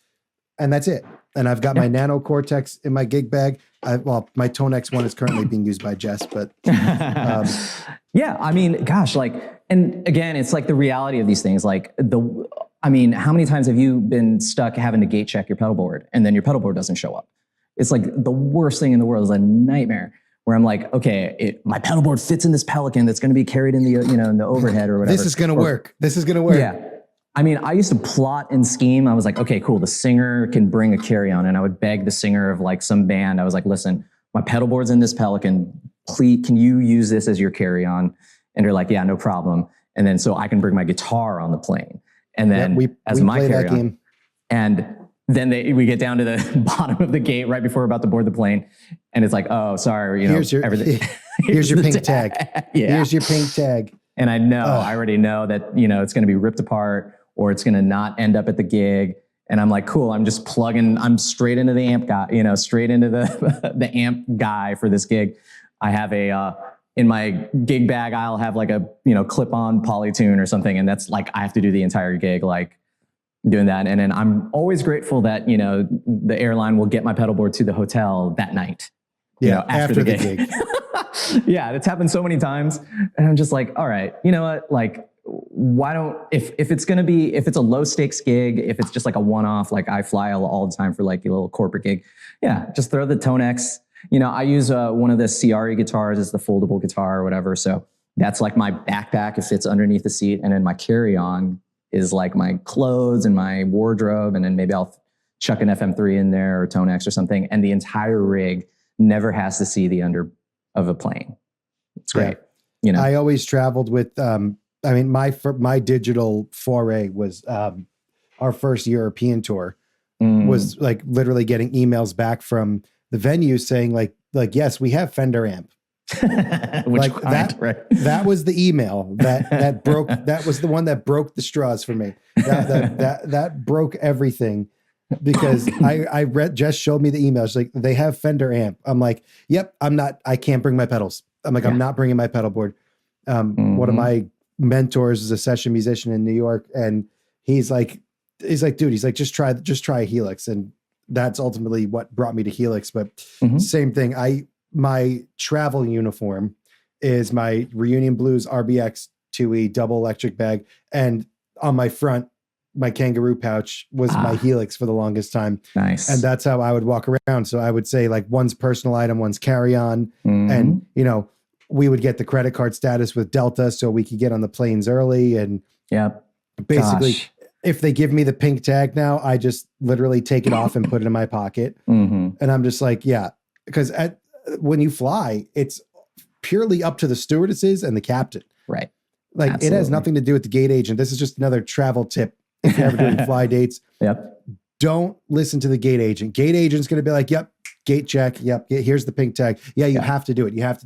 And that's it. And I've got my Nano Cortex in my gig bag. Well, my Tone X1 is currently being used by Jess, but yeah, I mean, gosh, like, and again, it's like the reality of these things. Like I mean, how many times have you been stuck having to gate check your pedal board and then your pedal board doesn't show up? It's like the worst thing in the world. Is a nightmare. Where I'm like, okay, my pedal board fits in this Pelican that's going to be carried in the, you know, in the overhead or whatever. This is going to work. This is going to work. Yeah. I mean, I used to plot and scheme. I was like, okay, cool. The singer can bring a carry-on, and I would beg the singer of like some band. I was like, listen, my pedal board's in this Pelican. Please, can you use this as your carry-on? And they're like, yeah, no problem. And then so I can bring my guitar on the plane, and then we my carry-on. And then we get down to the bottom of the gate right before we're about to board the plane. And it's like, oh, sorry, you know, everything. Here's your pink tag. Yeah. Here's your pink tag. And I know, I already know that, you know, it's going to be ripped apart or it's going to not end up at the gig. And I'm like, cool, I'm just plugging, I'm straight into the amp guy, you know, straight into the amp guy for this gig. I have in my gig bag, I'll have like a, you know, clip-on Polytune or something. And that's like, I have to do the entire gig, like, doing that. And then I'm always grateful that, you know, the airline will get my pedal board to the hotel that night. Yeah, you know, after the gig. Yeah, it's happened so many times. And I'm just like, all right, you know what? Like, why don't, if it's going to be, if it's a low stakes gig, if it's just like a one-off, like I fly all the time for like a little corporate gig. Yeah, just throw the Tone X. You know, I use one of the CRE guitars as the foldable guitar or whatever. So that's like my backpack. It fits underneath the seat. And then my carry-on is like my clothes and my wardrobe. And then maybe I'll chuck an FM3 in there or Tone X or something. And the entire rig never has to see the under of a plane. It's great. Yeah. You know, I always traveled with, I mean, my digital foray was our first European tour. was like literally getting emails back from the venue saying like, yes, we have Fender amp. Which that was the email that broke. That was the one that broke the straws for me. That broke everything, because I read, Jess showed me the email. She's like, they have Fender amp. I'm like, yep, I can't bring my pedals. I'm like, I'm not bringing my pedal board. One of my mentors is a session musician in New York, and he's like, dude, just try a Helix. And that's ultimately what brought me to Helix. But same thing. My travel uniform is my Reunion Blues RBX 2E double electric bag. And on my front, my kangaroo pouch was my Helix for the longest time. Nice. And that's how I would walk around. So I would say like one's personal item, one's carry on. And, we would get the credit card status with Delta so we could get on the planes early. And basically, if they give me the pink tag now, I just literally take it off and put it in my pocket. And I'm just like, because when you fly, it's purely up to the stewardesses and the captain. Right. Like Absolutely. It has nothing to do with the gate agent. This is just another travel tip. If you're ever doing fly dates, don't listen to the gate agent. Gate agent's going to be like, yep, gate check. Yep. Here's the pink tag. Yeah. You have to do it. You have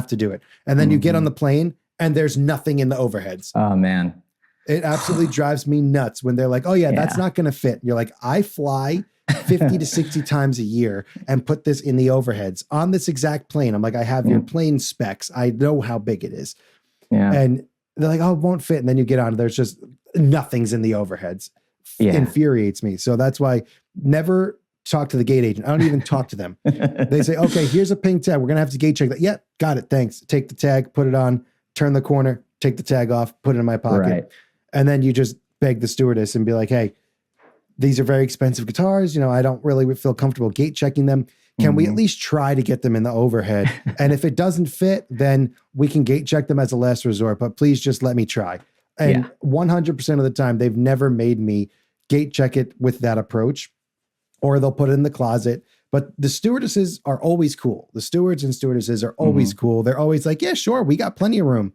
to do it. And then you get on the plane and there's nothing in the overheads. Oh man. It absolutely drives me nuts when they're like, oh yeah, that's not going to fit. You're like, I fly 50 to 60 times a year and put this in the overheads on this exact plane. I'm like, I have your plane specs. I know how big it is. Yeah. And they're like, oh, it won't fit. And then you get on, there's just nothing's in the overheads. Infuriates me. So that's why never talk to the gate agent. I don't even talk to them. They say, okay, here's a pink tag. We're going to have to gate check that. Yeah, got it. Thanks. Take the tag, put it on, turn the corner, take the tag off, put it in my pocket. Right. And then you just beg the stewardess and be like, hey, these are very expensive guitars. I don't really feel comfortable gate checking them. Can we at least try to get them in the overhead? And if it doesn't fit, then we can gate check them as a last resort, but please just let me try. And 100% of the time, they've never made me gate check it with that approach, or they'll put it in the closet. But the stewardesses are always cool. The stewards and stewardesses are always cool. They're always like, yeah, sure, we got plenty of room.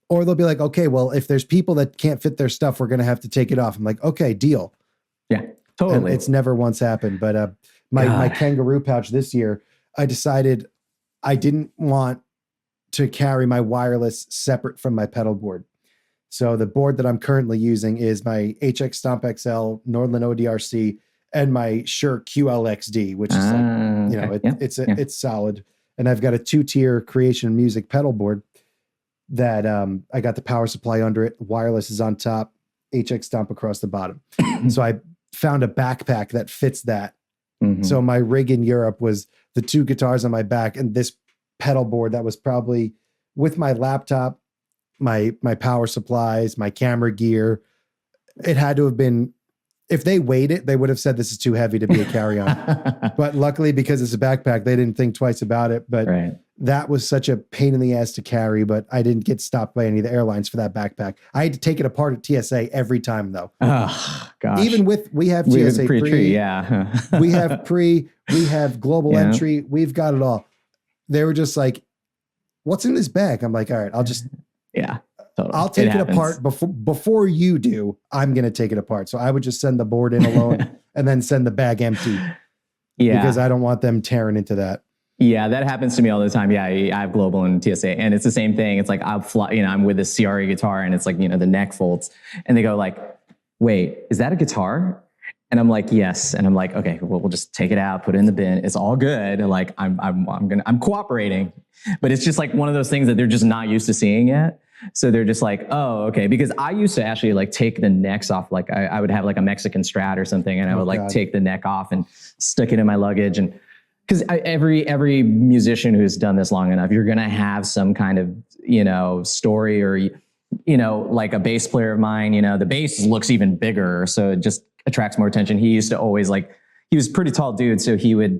Or they'll be like, okay, well, if there's people that can't fit their stuff, we're going to have to take it off. I'm like, okay, deal. Yeah, totally. And it's never once happened. But my kangaroo pouch this year, I decided I didn't want to carry my wireless separate from my pedal board. So the board that I'm currently using is my HX Stomp XL, Nordland ODRC, and my Shure QLXD, which is it's solid. And I've got a 2-tier Creation Music pedal board that I got the power supply under it. Wireless is on top, HX Stomp across the bottom. So I found a backpack that fits that. So my rig in Europe was the 2 guitars on my back and this pedal board that was probably with my laptop, my power supplies, my camera gear. It had to have been, if they weighed it, they would have said this is too heavy to be a carry-on. But luckily, because it's a backpack, they didn't think twice about it. But that was such a pain in the ass to carry, but I didn't get stopped by any of the airlines for that backpack. I had to take it apart at TSA every time though. Oh gosh. Even we have TSA pre, we have pre, we have global entry. We've got it all. They were just like, what's in this bag? I'm like, all right, I'll just, totally. I'll take it apart before you do. I'm going to take it apart. So I would just send the board in alone and then send the bag empty. Because I don't want them tearing into that. Yeah, that happens to me all the time. Yeah, I have global and TSA, and it's the same thing. It's like I'll fly, I'm with a CRE guitar, and it's like the neck folds, and they go like, "Wait, is that a guitar?" And I'm like, "Yes." And I'm like, "Okay, well, we'll just take it out, put it in the bin. It's all good." And like I'm cooperating, but it's just like one of those things that they're just not used to seeing yet. So they're just like, "Oh, okay." Because I used to actually like take the necks off. Like I would have like a Mexican Strat or something, and I would take the neck off and stick it in my luggage. And because every musician who's done this long enough, you're going to have some kind of, story or, like a bass player of mine, the bass looks even bigger. So it just attracts more attention. He used to always he was a pretty tall dude. So he would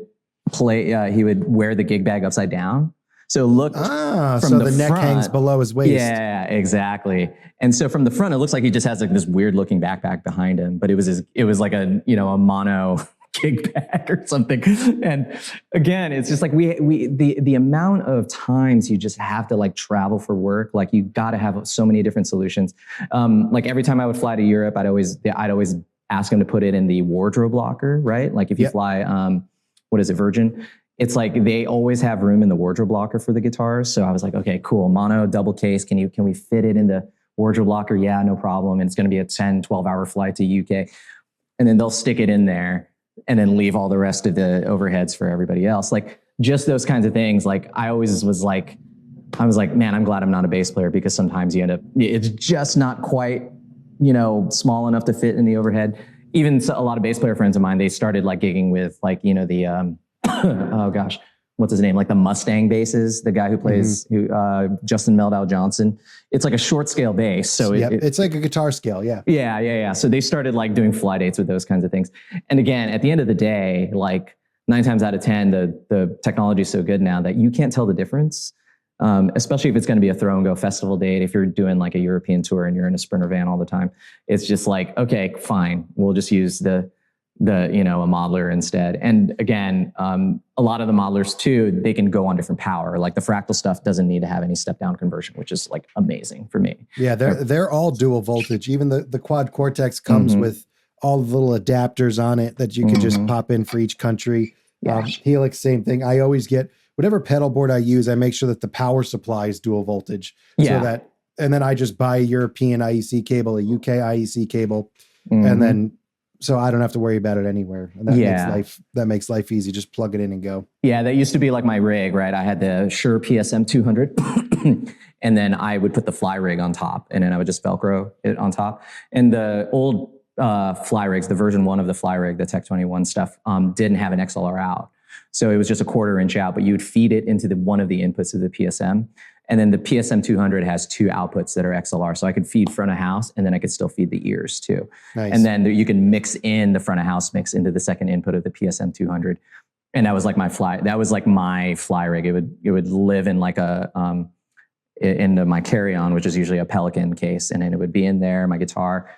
he would wear the gig bag upside down. So look, so the neck hangs below his waist. Yeah, exactly. And so from the front, it looks like he just has like this weird looking backpack behind him, but it was like a mono gig bag or something. And again, it's just like the amount of times you just have to like travel for work, like you got to have so many different solutions. Like every time I would fly to Europe, I'd always ask them to put it in the wardrobe locker, right? Like if you fly, what is it, Virgin? It's like they always have room in the wardrobe locker for the guitars. So I was like, okay, cool, mono, double case. Can we fit it in the wardrobe locker? Yeah, no problem. And it's going to be a 10, 12-hour flight to UK. And then they'll stick it in there and then leave all the rest of the overheads for everybody else. Like just those kinds of things. Like I always was like, man, I'm glad I'm not a bass player, because sometimes you end up, it's just not quite, small enough to fit in the overhead. Even a lot of bass player friends of mine, they started like gigging with like, the, oh gosh, what's his name? Like the Mustang basses, the guy who plays, Justin Meldau Johnson. It's like a short scale bass. So it's like a guitar scale. Yeah. Yeah. So they started like doing fly dates with those kinds of things. And again, at the end of the day, like 9 times out of 10, the technology is so good now that you can't tell the difference. Especially if it's going to be a throw and go festival date. If you're doing like a European tour and you're in a Sprinter van all the time, it's just like, okay, fine. We'll just use a modeler instead. And again, a lot of the modelers too, they can go on different power. Like the Fractal stuff doesn't need to have any step down conversion, which is like amazing for me. Yeah, they're all dual voltage. Even the Quad Cortex comes with all the little adapters on it that you can just pop in for each country. Yeah. Helix, same thing. I always get whatever pedal board I use, I make sure that the power supply is dual voltage. Yeah. And then I just buy a European IEC cable, a UK IEC cable, and then so I don't have to worry about it anywhere. And that makes life easy. Just plug it in and go. Yeah, that used to be like my rig, right? I had the Shure PSM 200, and then I would put the fly rig on top, and then I would just Velcro it on top. And the old fly rigs, the version 1 of the fly rig, the Tech 21 stuff, didn't have an XLR out. So it was just a 1/4 inch out, but you would feed it into one of the inputs of the PSM. And then the PSM 200 has 2 outputs that are XLR. So I could feed front of house, and then I could still feed the ears too. Nice. And then you can mix in the front of house mix into the second input of the PSM 200. And that was like my fly rig. It would live in like into my carry-on, which is usually a Pelican case. And then it would be in there. My guitar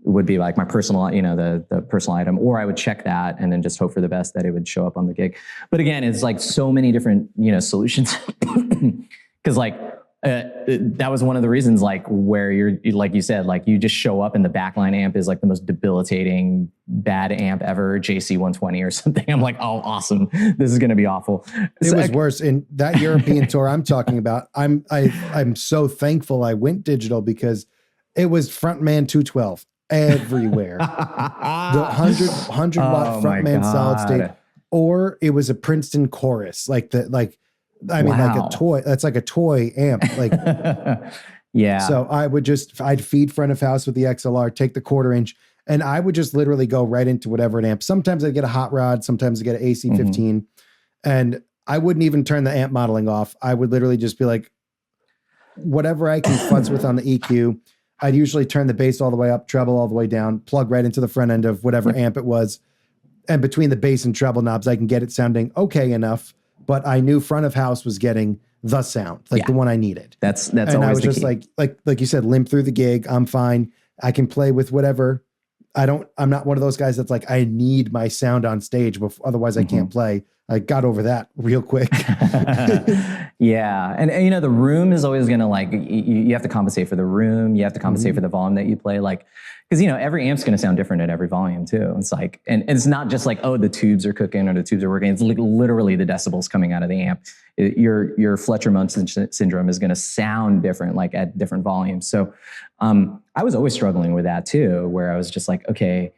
would be like my personal, the personal item, or I would check that and then just hope for the best that it would show up on the gig. But again, it's like so many different, solutions. Because that was one of the reasons, like where you're, like you said, like you just show up and the backline amp is like the most debilitating bad amp ever, JC 120 or something. I'm like, oh, awesome. This is going to be awful. It was worse in that European tour I'm talking about. I'm so thankful I went digital, because it was Frontman 212 everywhere. The 100 watt Frontman solid state, or it was a Princeton chorus, like like a toy. That's like a toy amp. Like, yeah. So I'd feed front of house with the XLR, take the 1/4 inch, and I would just literally go right into whatever an amp. Sometimes I'd get a hot rod, sometimes I get an AC15, and I wouldn't even turn the amp modeling off. I would literally just be like, whatever I can futz with on the EQ. I'd usually turn the bass all the way up, treble all the way down, plug right into the front end of whatever amp it was. And between the bass and treble knobs, I can get it sounding okay enough. But I knew front of house was getting the sound, like the one I needed. That's and always I was the just key. like you said, limp through the gig. I'm fine. I can play with whatever. I'm not one of those guys that's like, I need my sound on stage, otherwise I can't play. I got over that real quick. Yeah. And the room is always going to like, you have to compensate for the room. You have to compensate for the volume that you play. Like, because, every amp's going to sound different at every volume too. It's like, and it's not just like, oh, the tubes are cooking or the tubes are working. It's like literally the decibels coming out of the amp. Your Fletcher-Munson syndrome is going to sound different, like at different volumes. So I was always struggling with that too, where I was just like, okay,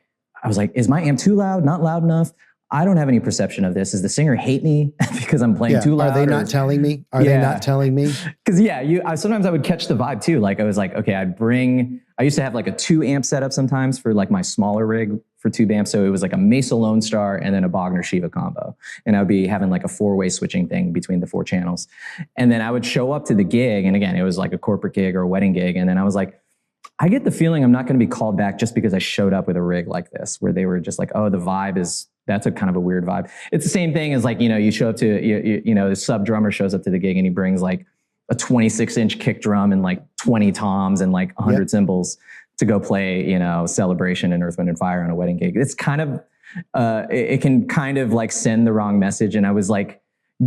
I was like, is my amp too loud? Not loud enough? I don't have any perception of this. Does the singer hate me because I'm playing too loud? Are they not telling me? Are they not telling me? Because sometimes I would catch the vibe too. Like I was like, okay, I used to have like a 2 amp setup sometimes for like my smaller rig for tube amps. So it was like a Mesa Lone Star and then a Bogner Shiva combo. And I would be having like a 4-way switching thing between the 4 channels. And then I would show up to the gig. And again, it was like a corporate gig or a wedding gig. And then I was like, I get the feeling I'm not going to be called back just because I showed up with a rig like this, where they were just like, oh, the vibe is, that's a kind of a weird vibe. It's the same thing as like, you show up to, the sub drummer shows up to the gig and he brings like a 26-inch kick drum and like 20 toms and like 100 cymbals to go play, Celebration and Earth, Wind and Fire on a wedding gig. It's kind of, it can kind of like send the wrong message. And I was like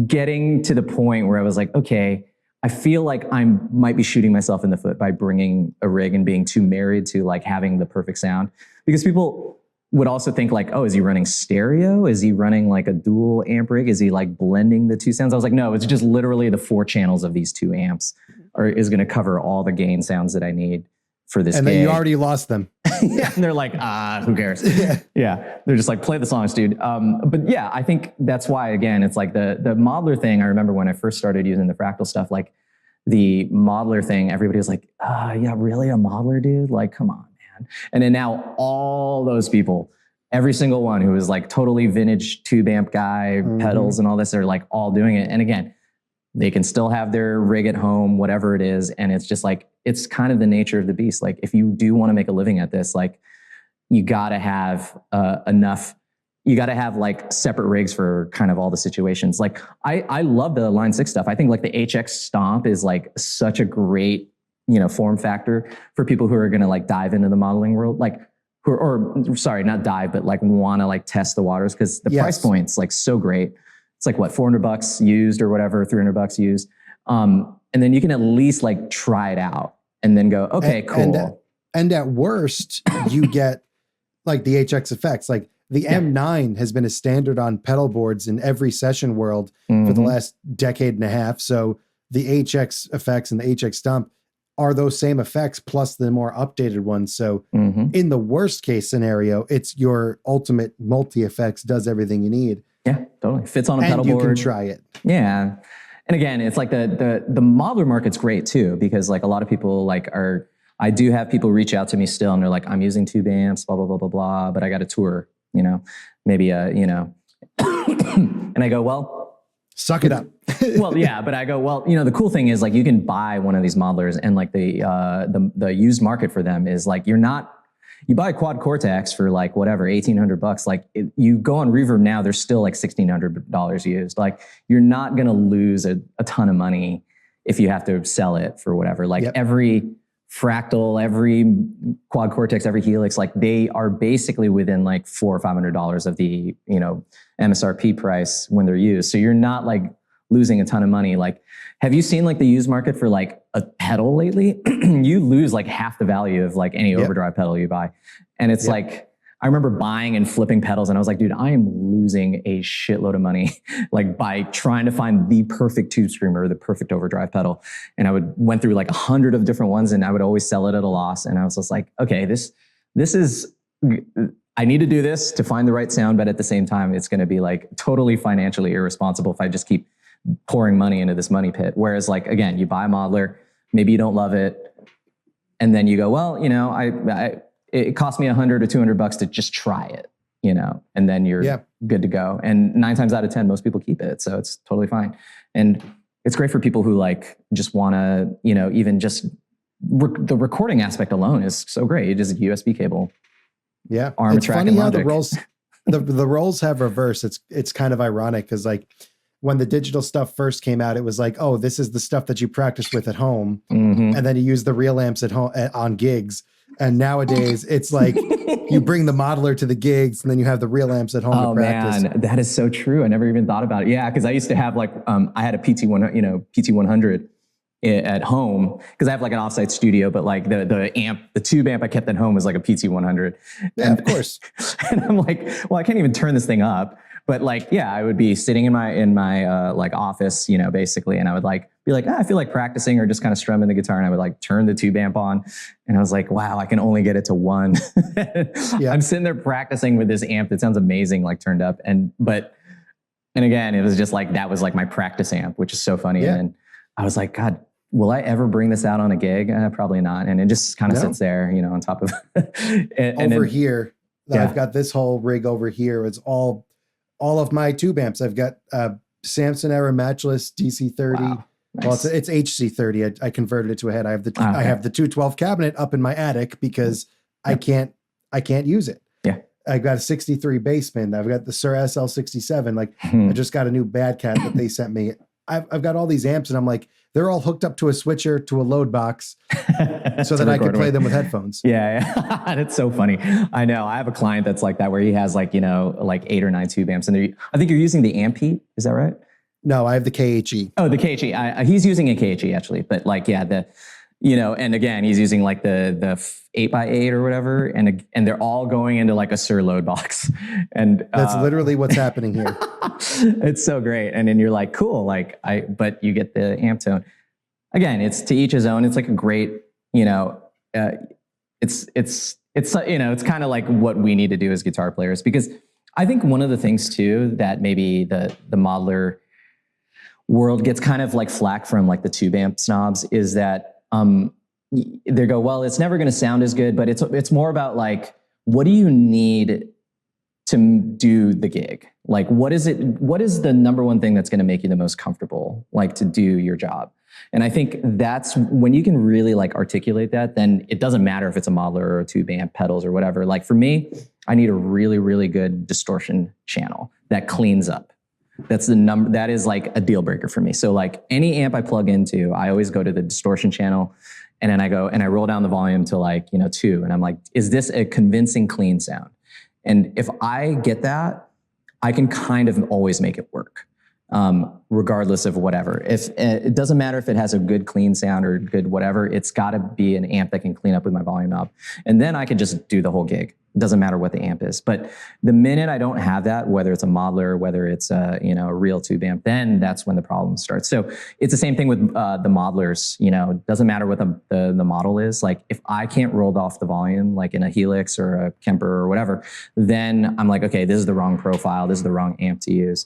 getting to the point where I was like, okay, I feel like I might be shooting myself in the foot by bringing a rig and being too married to like having the perfect sound, because people would also think like, oh, is he running stereo? Is he running like a dual amp rig? Is he like blending the two sounds? I was like, no, it's just literally the 4 channels of these 2 amps is going to cover all the gain sounds that I need for this. And then you already lost them. Yeah, and they're like, who cares? Yeah. They're just like, play the songs, dude. But yeah, I think that's why, again, it's like the modeler thing. I remember when I first started using the Fractal stuff, like the modeler thing, everybody was like, yeah, really, a modeler, dude? Like, come on, man. And then now all those people, every single one who was like totally vintage tube amp guy, pedals and all this, they're like all doing it. And again, they can still have their rig at home, whatever it is. And it's just like, it's kind of the nature of the beast. Like if you do want to make a living at this, like you got to have you got to have like separate rigs for kind of all the situations. Like I love the Line 6 stuff. I think like the HX Stomp is like such a great, form factor for people who are going to like dive into the modeling world. Like, sorry, not dive, but like want to like test the waters, because the price point's like so great. It's like what, $400 used or whatever, $300 used. And then you can at least like try it out and then go, okay, cool. And at worst, you get like the HX effects. Like the M9 has been a standard on pedal boards in every session world for the last decade and a half. So the HX effects and the HX Stomp are those same effects plus the more updated ones. So in the worst case scenario, it's your ultimate multi-effects, does everything you need. Yeah, totally. Fits on a pedal board. You can try it. Yeah. And again, it's like the modeler market's great too, because like a lot of people like I do have people reach out to me still and they're like, I'm using tube amps, blah, blah, blah, blah, blah, but I got a tour, maybe and I go, well, suck it up. Well, yeah, but I go, well, the cool thing is like you can buy one of these modelers and like the used market for them is like you buy a quad Cortex for like whatever, $1,800. Like you go on Reverb now, there's still like $1,600 used. Like you're not going to lose a ton of money if you have to sell it for whatever. Like every Fractal, every quad Cortex, every Helix, like they are basically within like $400 or $500 of the, MSRP price when they're used. So you're not like losing a ton of money. Like, have you seen like the used market for like a pedal lately? You lose like half the value of like any overdrive pedal you buy. And it's like, I remember buying and flipping pedals and I was like, dude, I am losing a shitload of money like by trying to find the perfect tube screamer, the perfect overdrive pedal. And I went through like 100 of different ones and I would always sell it at a loss. And I was just like, okay, this is, I need to do this to find the right sound, but at the same time, it's going to be like totally financially irresponsible if I just keep pouring money into this money pit. Whereas like, again, you buy a modeler, maybe you don't love it. And then you go, well, it cost me $100 or $200 to just try it, and then you're good to go. And 9 times out of 10, most people keep it. So it's totally fine. And it's great for people who like just want to, even just the recording aspect alone is so great. It is a USB cable. Yeah. Arm it's funny how the roles have reversed. It's kind of ironic because like when the digital stuff first came out, it was like, oh, this is the stuff that you practice with at home. And then you use the real amps at home on gigs. And nowadays it's like you bring the modeler to the gigs and then you have the real amps at home to practice. Man, that is so true. I never even thought about it. Yeah. Cause I used to have like, I had a PT100 at home because I have like an offsite studio, but like the tube amp I kept at home was like a PT100. Yeah, of course. And I'm like, well, I can't even turn this thing up. But like, yeah, I would be sitting in my like office, basically, and I would like be like, I feel like practicing or just kind of strumming the guitar, and I would like turn the tube amp on, and I was like, wow, I can only get it to 1. I'm sitting there practicing with this amp that sounds amazing, like turned up, and again, it was just like that was like my practice amp, which is so funny. Yeah. And I was like, God, will I ever bring this out on a gig? Probably not. And it just kind of sits there, on top of here. I've got this whole rig over here. It's all of my tube amps. I've got Samson era matchless DC30. Wow. Nice. Well, it's HC30. I converted it to a head. I have the 212 cabinet up in my attic because I can't use it. Yeah. I've got a 63 basement. I've got the Sir SL67. Like I just got a new Bad Cat that they sent me. I've got all these amps and I'm like, they're all hooked up to a switcher, to a load box so that I can play them with headphones. Yeah. That's so funny. I know. I have a client that's like that where he has like, like 8 or 9 tube amps. And I think you're using the Ampy. Is that right? No, I have the KHE. Oh, the KHE. He's using a KHE actually. But like, yeah, and again, he's using like the 8x8 or whatever, and they're all going into like a Sir load box, and that's literally what's happening here. It's so great, and then you're like, cool, like but you get the amp tone. Again, it's to each his own. It's like a great, it's kind of like what we need to do as guitar players, because I think one of the things too that maybe the modeler world gets kind of like flack from like the tube amp snobs is that they go, well, it's never going to sound as good, but it's more about like, what do you need to do the gig? Like, what is the number one thing that's going to make you the most comfortable, like to do your job? And I think that's when you can really like articulate that, then it doesn't matter if it's a modeler or a tube amp, pedals or whatever. Like for me, I need a really, really good distortion channel that cleans up. That's the number, that is like a deal breaker for me. So like any amp I plug into, I always go to the distortion channel, and then I go and I roll down the volume to like, 2. And I'm like, is this a convincing clean sound? And if I get that, I can kind of always make it work. Regardless of whatever. If it doesn't matter if it has a good clean sound or good whatever, it's got to be an amp that can clean up with my volume knob, and then I could just do the whole gig. It doesn't matter what the amp is. But the minute I don't have that, whether it's a modeler, whether it's a real tube amp, then that's when the problem starts. So it's the same thing with the modelers. It doesn't matter what the model is. Like if I can't roll off the volume, like in a Helix or a Kemper or whatever, then I'm like, okay, this is the wrong profile. This is the wrong amp to use.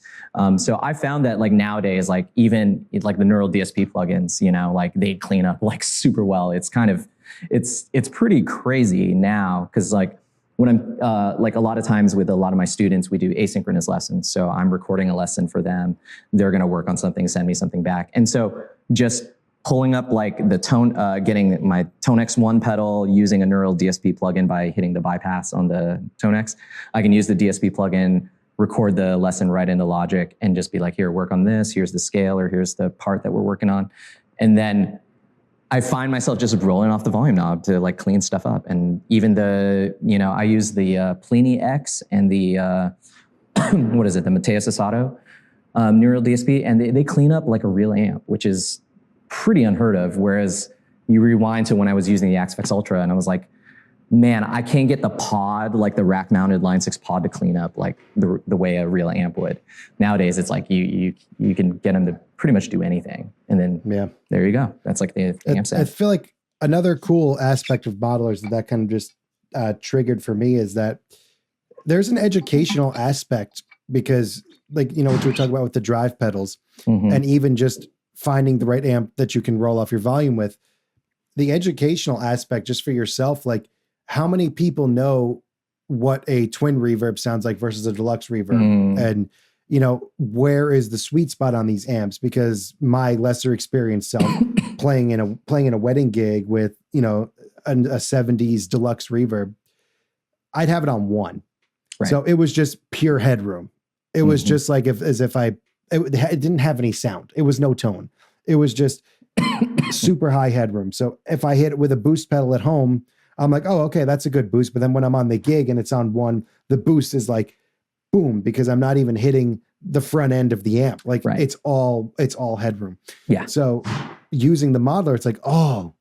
So I found that like nowadays, like even like the neural DSP plugins, like they clean up like super well. It's kind of, it's pretty crazy now, because like when I'm like a lot of times with a lot of my students, we do asynchronous lessons. So I'm recording a lesson for them. They're going to work on something, send me something back. And so just pulling up like the tone, getting my Tone X1 pedal using a neural DSP plugin by hitting the bypass on the Tone X. I can use the DSP plugin, record the lesson right into Logic, and just be like, here, work on this. Here's the scale, or here's the part that we're working on. And then I find myself just rolling off the volume knob to like clean stuff up. And even I use the Plini X and the, what is it? The Mateus Asato neural DSP, and they clean up like a real amp, which is pretty unheard of. Whereas you rewind to when I was using the Axfix Ultra, and I was like, man, I can't get the pod, like the rack mounted Line 6 pod to clean up like the way a real amp would. Nowadays, it's like you can get them to pretty much do anything. And then there you go. That's like the amp set. I feel like another cool aspect of modelers that kind of just triggered for me is that there's an educational aspect, because like, what you were talking about with the drive pedals, and even just finding the right amp that you can roll off your volume with, the educational aspect just for yourself, like how many people know what a twin reverb sounds like versus a deluxe reverb? And, where is the sweet spot on these amps? Because my lesser experienced self playing in a wedding gig with, a 70s deluxe reverb, I'd have it on 1. Right. So it was just pure headroom. It was just like it didn't have any sound. It was no tone. It was just super high headroom. So if I hit it with a boost pedal at home, I'm like, oh, okay, that's a good boost. But then when I'm on the gig and it's on 1, the boost is like, boom, because I'm not even hitting the front end of the amp. Like it's all headroom. Yeah. So using the modeler, it's like, oh,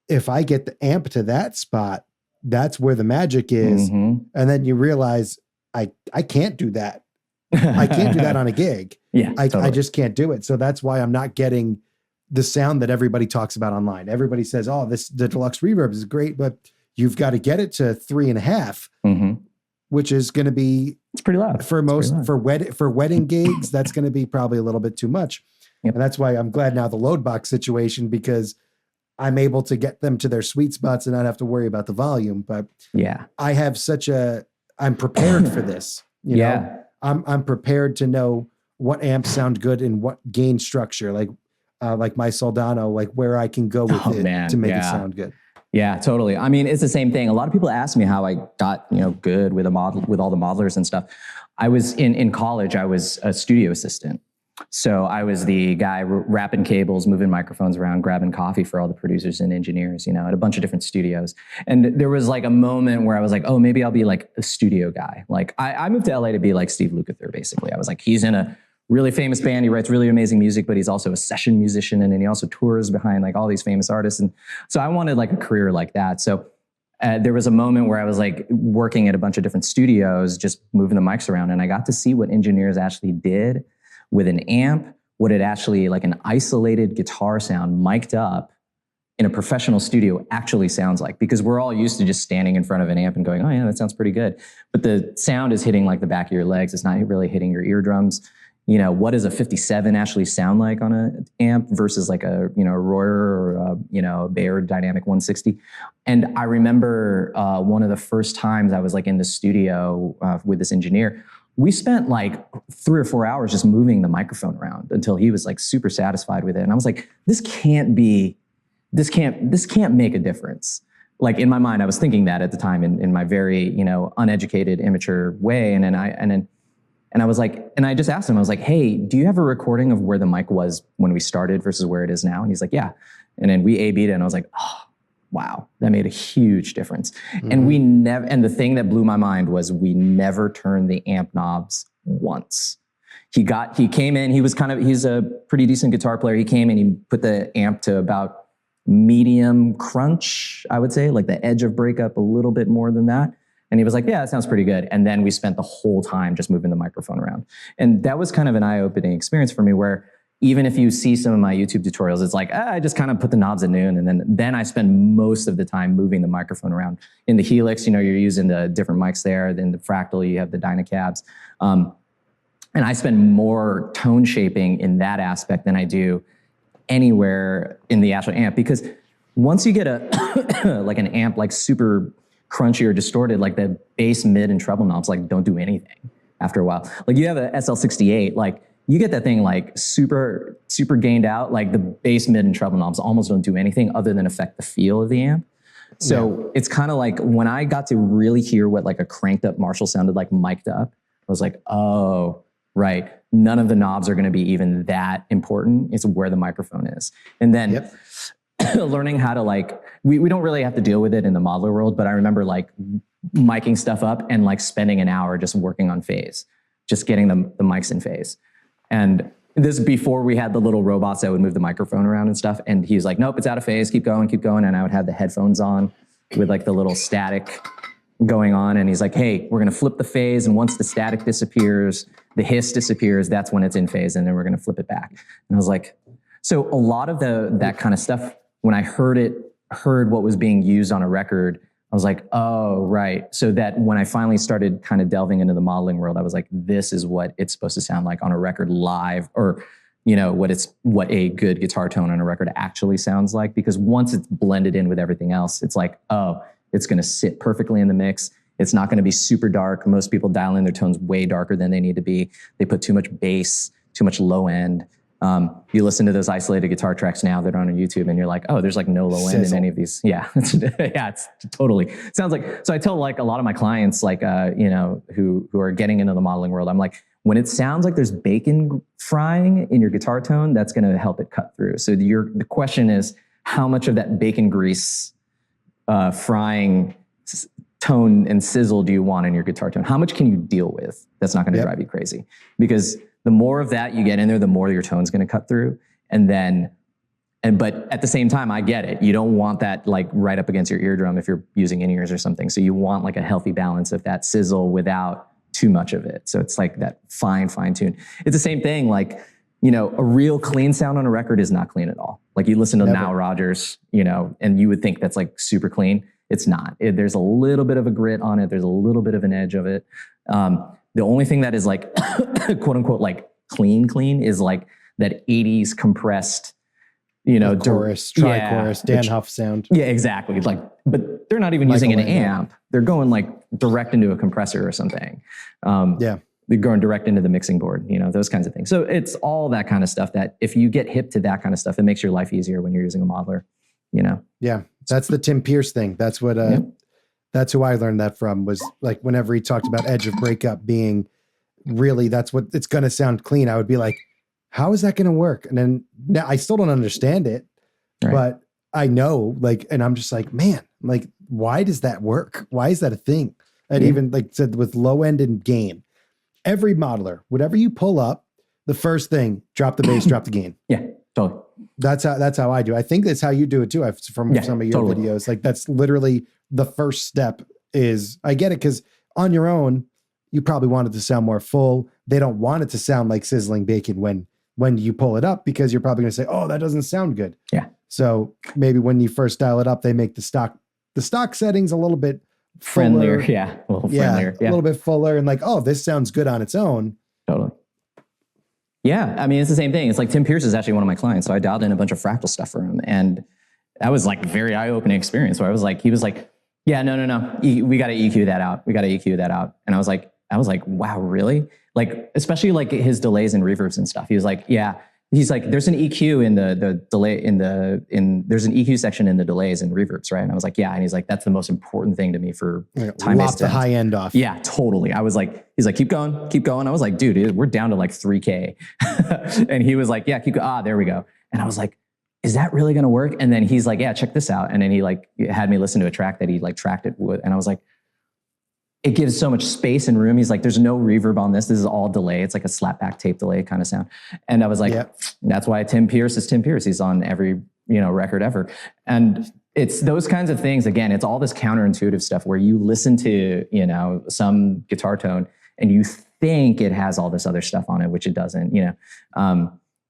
if I get the amp to that spot, that's where the magic is. And then you realize I can't do that. I can't do that on a gig. I just can't do it. So that's why I'm not getting the sound that everybody talks about online. Everybody says, oh, the deluxe reverb is great, but you've got to get it to 3.5, which is going to be, it's pretty loud for for wedding gigs. That's going to be probably a little bit too much. And that's why I'm glad now the load box situation, because I'm able to get them to their sweet spots and not have to worry about the volume. But I have I'm prepared for this. You know, I'm prepared to know what amps sound good in what gain structure, like my Soldano, like where I can go with to make it sound good. Yeah, totally. I mean, it's the same thing. A lot of people ask me how I got, good with with all the modelers and stuff. I was in college, I was a studio assistant. So I was the guy wrapping cables, moving microphones around, grabbing coffee for all the producers and engineers, at a bunch of different studios. And there was like a moment where I was like, oh, maybe I'll be like a studio guy. Like I moved to LA to be like Steve Lukather, basically. I was like, he's in a really famous band. He writes really amazing music, but he's also a session musician, and then he also tours behind like all these famous artists. And so I wanted like a career like that. So there was a moment where I was like working at a bunch of different studios, just moving the mics around, and I got to see what engineers actually did with an amp, what it actually, like an isolated guitar sound mic'd up in a professional studio actually sounds like, because we're all used to just standing in front of an amp and going, oh yeah, that sounds pretty good. But the sound is hitting like the back of your legs. It's not really hitting your eardrums. You know, what does a 57 actually sound like on an amp versus like a, you know, Royer or a, you know, a Bayer Dynamic 160. And I remember one of the first times I was like in the studio with this engineer, we spent like 3 or 4 hours just moving the microphone around until he was like super satisfied with it. And I was like, this can't make a difference. Like in my mind, I was thinking that at the time in my very, you know, uneducated, immature way. And I was like, and I just asked him, I was like, hey, do you have a recording of where the mic was when we started versus where it is now? And he's like, yeah. And then we A-B'd it, and I was like, oh, wow, that made a huge difference. Mm-hmm. And the thing that blew my mind was we never turned the amp knobs once. He came in, he's a pretty decent guitar player. He came and he put the amp to about medium crunch, I would say, like the edge of breakup, a little bit more than that. And he was like, yeah, that sounds pretty good. And then we spent the whole time just moving the microphone around. And that was kind of an eye-opening experience for me, where even if you see some of my YouTube tutorials, it's like, I just kind of put the knobs at noon. And then I spend most of the time moving the microphone around. In the Helix, you know, you're using the different mics there. Then the Fractal, you have the Dynacabs. And I spend more tone shaping in that aspect than I do anywhere in the actual amp, because once you get a like an amp like super crunchy or distorted, like the bass, mid, and treble knobs like don't do anything after a while. Like you have a SL68, like you get that thing like super gained out, like the bass, mid, and treble knobs almost don't do anything other than affect the feel of the amp. So it's kind of like when I got to really hear what like a cranked up Marshall sounded like mic'd up, I was like, oh, right. None of the knobs are going to be even that important. It's where the microphone is. And then learning how to like, we don't really have to deal with it in the modeler world, but I remember like miking stuff up and like spending an hour just working on phase, just getting the mics in phase. And this before we had the little robots that would move the microphone around and stuff. And he was like, nope, it's out of phase. Keep going. And I would have the headphones on with like the little static going on. And he's like, hey, we're going to flip the phase. And once the static disappears, the hiss disappears, that's when it's in phase. And then we're going to flip it back. And I was like, so a lot of that kind of stuff, when I heard what was being used on a record, I was like, oh, right. So that when I finally started kind of delving into the modeling world, I was like, this is what it's supposed to sound like on a record live, or, you know, what a good guitar tone on a record actually sounds like. Because once it's blended in with everything else, it's like, oh, it's going to sit perfectly in the mix. It's not going to be super dark. Most people dial in their tones way darker than they need to be. They put too much bass, too much low end. You listen to those isolated guitar tracks now that are on YouTube, and you're like, oh, there's like no low end in any of these. Yeah, it's totally sounds like. So I tell like a lot of my clients, like you know, who are getting into the modeling world, I'm like, when it sounds like there's bacon frying in your guitar tone, that's going to help it cut through. So the question is, how much of that bacon grease frying tone and sizzle do you want in your guitar tone? How much can you deal with? That's not going to drive you crazy, because the more of that you get in there, the more your tone's going to cut through. But at the same time, I get it. You don't want that like right up against your eardrum if you're using in-ears or something. So you want like a healthy balance of that sizzle without too much of it. So it's like that fine tune. It's the same thing. Like, you know, a real clean sound on a record is not clean at all. Like you listen to Nile Rodgers, you know, and you would think that's like super clean. It's not. There's a little bit of a grit on it. There's a little bit of an edge of it. The only thing that is like, quote unquote, like clean is like that 80s compressed, you know, chorus, tri-chorus, Dan Huff sound. Yeah, exactly. Like, but they're not even using an amp. They're going like direct into a compressor or something. They're going direct into the mixing board, you know, those kinds of things. So it's all that kind of stuff that if you get hip to that kind of stuff, it makes your life easier when you're using a modeler, you know? Yeah. That's the Tim Pierce thing. That's what, that's who I learned that from, was like whenever he talked about edge of breakup being really, that's what it's going to sound clean. I would be like, how is that going to work? And then now I still don't understand it, but I know, like, and I'm just like, man, like, why does that work? Why is that a thing? And even like said with low end and gain, every modeler, whatever you pull up, the first thing, drop the bass, drop the gain. Yeah, totally. That's how I do. I think that's how you do it too. From some of your videos, like that's literally the first step. Is I get it, because on your own, you probably want it to sound more full. They don't want it to sound like sizzling bacon when you pull it up, because you're probably going to say, "Oh, that doesn't sound good." Yeah. So maybe when you first dial it up, they make the stock settings a little bit friendlier. Fuller. Yeah, a little friendlier. Yeah, a little bit fuller, and like, oh, this sounds good on its own. Totally. Yeah, I mean, it's the same thing. It's like Tim Pierce is actually one of my clients, so I dialed in a bunch of Fractal stuff for him, and that was like a very eye-opening experience. Where he was like, "Yeah, no, we got to EQ that out. We got to EQ that out." And I was like, "Wow, really?" Like, especially like his delays and reverbs and stuff. He was like, "Yeah." He's like, "There's an EQ in the delay there's an EQ section in the delays and reverbs, right?" And I was like, "Yeah." And he's like, "That's the most important thing to me for time." Lop the high end off. Yeah, totally. I was like, he's like, keep going. I was like, dude, we're down to like 3K. And he was like, yeah, keep going. There we go. And I was like, is that really going to work? And then he's like, yeah, check this out. And then he like had me listen to a track that he like tracked it with. And I was like, it gives so much space and room. He's like, there's no reverb on this. This is all delay. It's like a slapback tape delay kind of sound. And I was like, That's why Tim Pierce is Tim Pierce. He's on every, record ever. And it's those kinds of things. Again, it's all this counterintuitive stuff where you listen to, some guitar tone and you think it has all this other stuff on it, which it doesn't,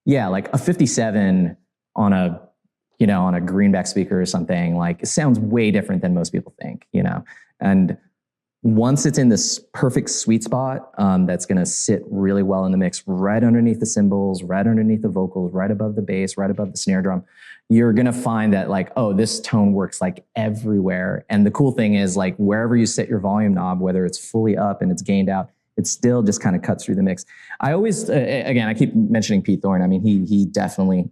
like a 57 on a greenback speaker or something, like it sounds way different than most people think, and once it's in this perfect sweet spot, that's going to sit really well in the mix, right underneath the cymbals, right underneath the vocals, right above the bass, right above the snare drum, you're going to find that like, oh, this tone works like everywhere. And the cool thing is like wherever you set your volume knob, whether it's fully up and it's gained out, it still just kind of cuts through the mix. I always, again, I keep mentioning Pete Thorne. I mean, he definitely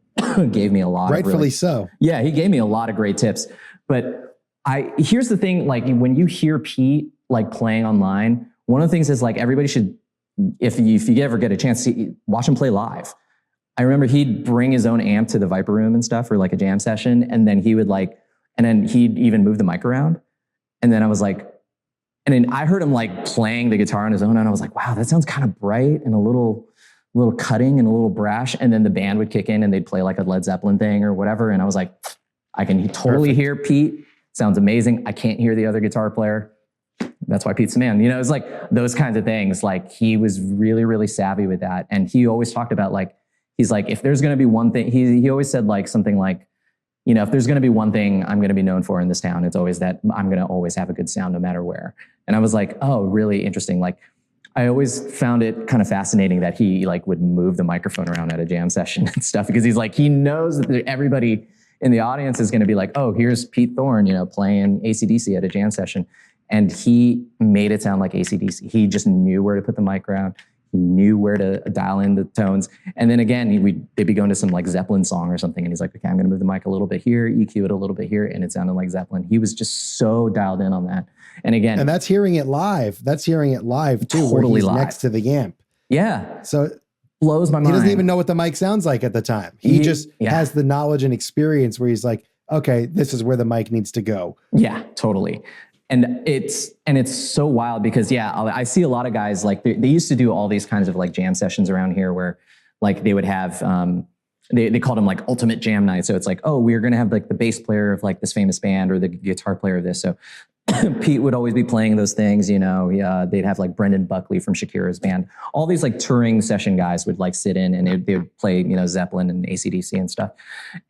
gave me a lot. Rightfully so. Yeah, he gave me a lot of great tips. But here's the thing, like when you hear Pete like playing online, one of the things is like everybody should, if you ever get a chance to watch him play live. I remember he'd bring his own amp to the Viper Room and stuff for like a jam session, and then he'd even move the mic around. And then I was like, and then I heard him like playing the guitar on his own, and I was like, wow, that sounds kind of bright and a little cutting and a little brash. And then the band would kick in and they'd play like a Led Zeppelin thing or whatever. And I was like, I can totally hear Pete. Sounds amazing. I can't hear the other guitar player. That's why Pete's the man. It's like those kinds of things. Like he was really, really savvy with that. And he always talked about like, he's like, if there's going to be one thing, he always said like something like, if there's going to be one thing I'm going to be known for in this town, it's always that I'm going to always have a good sound no matter where. And I was like, oh, really interesting. Like I always found it kind of fascinating that he like would move the microphone around at a jam session and stuff, because he's like, he knows that everybody in the audience is going to be like, oh, here's Pete Thorne, playing AC/DC at a jam session. And he made it sound like AC/DC. He just knew where to put the mic around. He knew where to dial in the tones. And then again, they'd be going to some like Zeppelin song or something. And he's like, okay, I'm going to move the mic a little bit here, EQ it a little bit here. And it sounded like Zeppelin. He was just so dialed in on that. And again. And that's hearing it live. That's hearing it live too, totally where he's live. Next to the amp. Yeah. So blows my mind. He doesn't even know what the mic sounds like at the time. He just has the knowledge and experience where he's like, okay, this is where the mic needs to go. Yeah, totally. And it's so wild because I see a lot of guys like they used to do all these kinds of like jam sessions around here where like they would have they called them like ultimate jam night. So it's like, oh, we're gonna have like the bass player of like this famous band or the guitar player of this. So Pete would always be playing those things, they'd have like Brendan Buckley from Shakira's band. All these like touring session guys would like sit in and they would play, Zeppelin and AC/DC and stuff.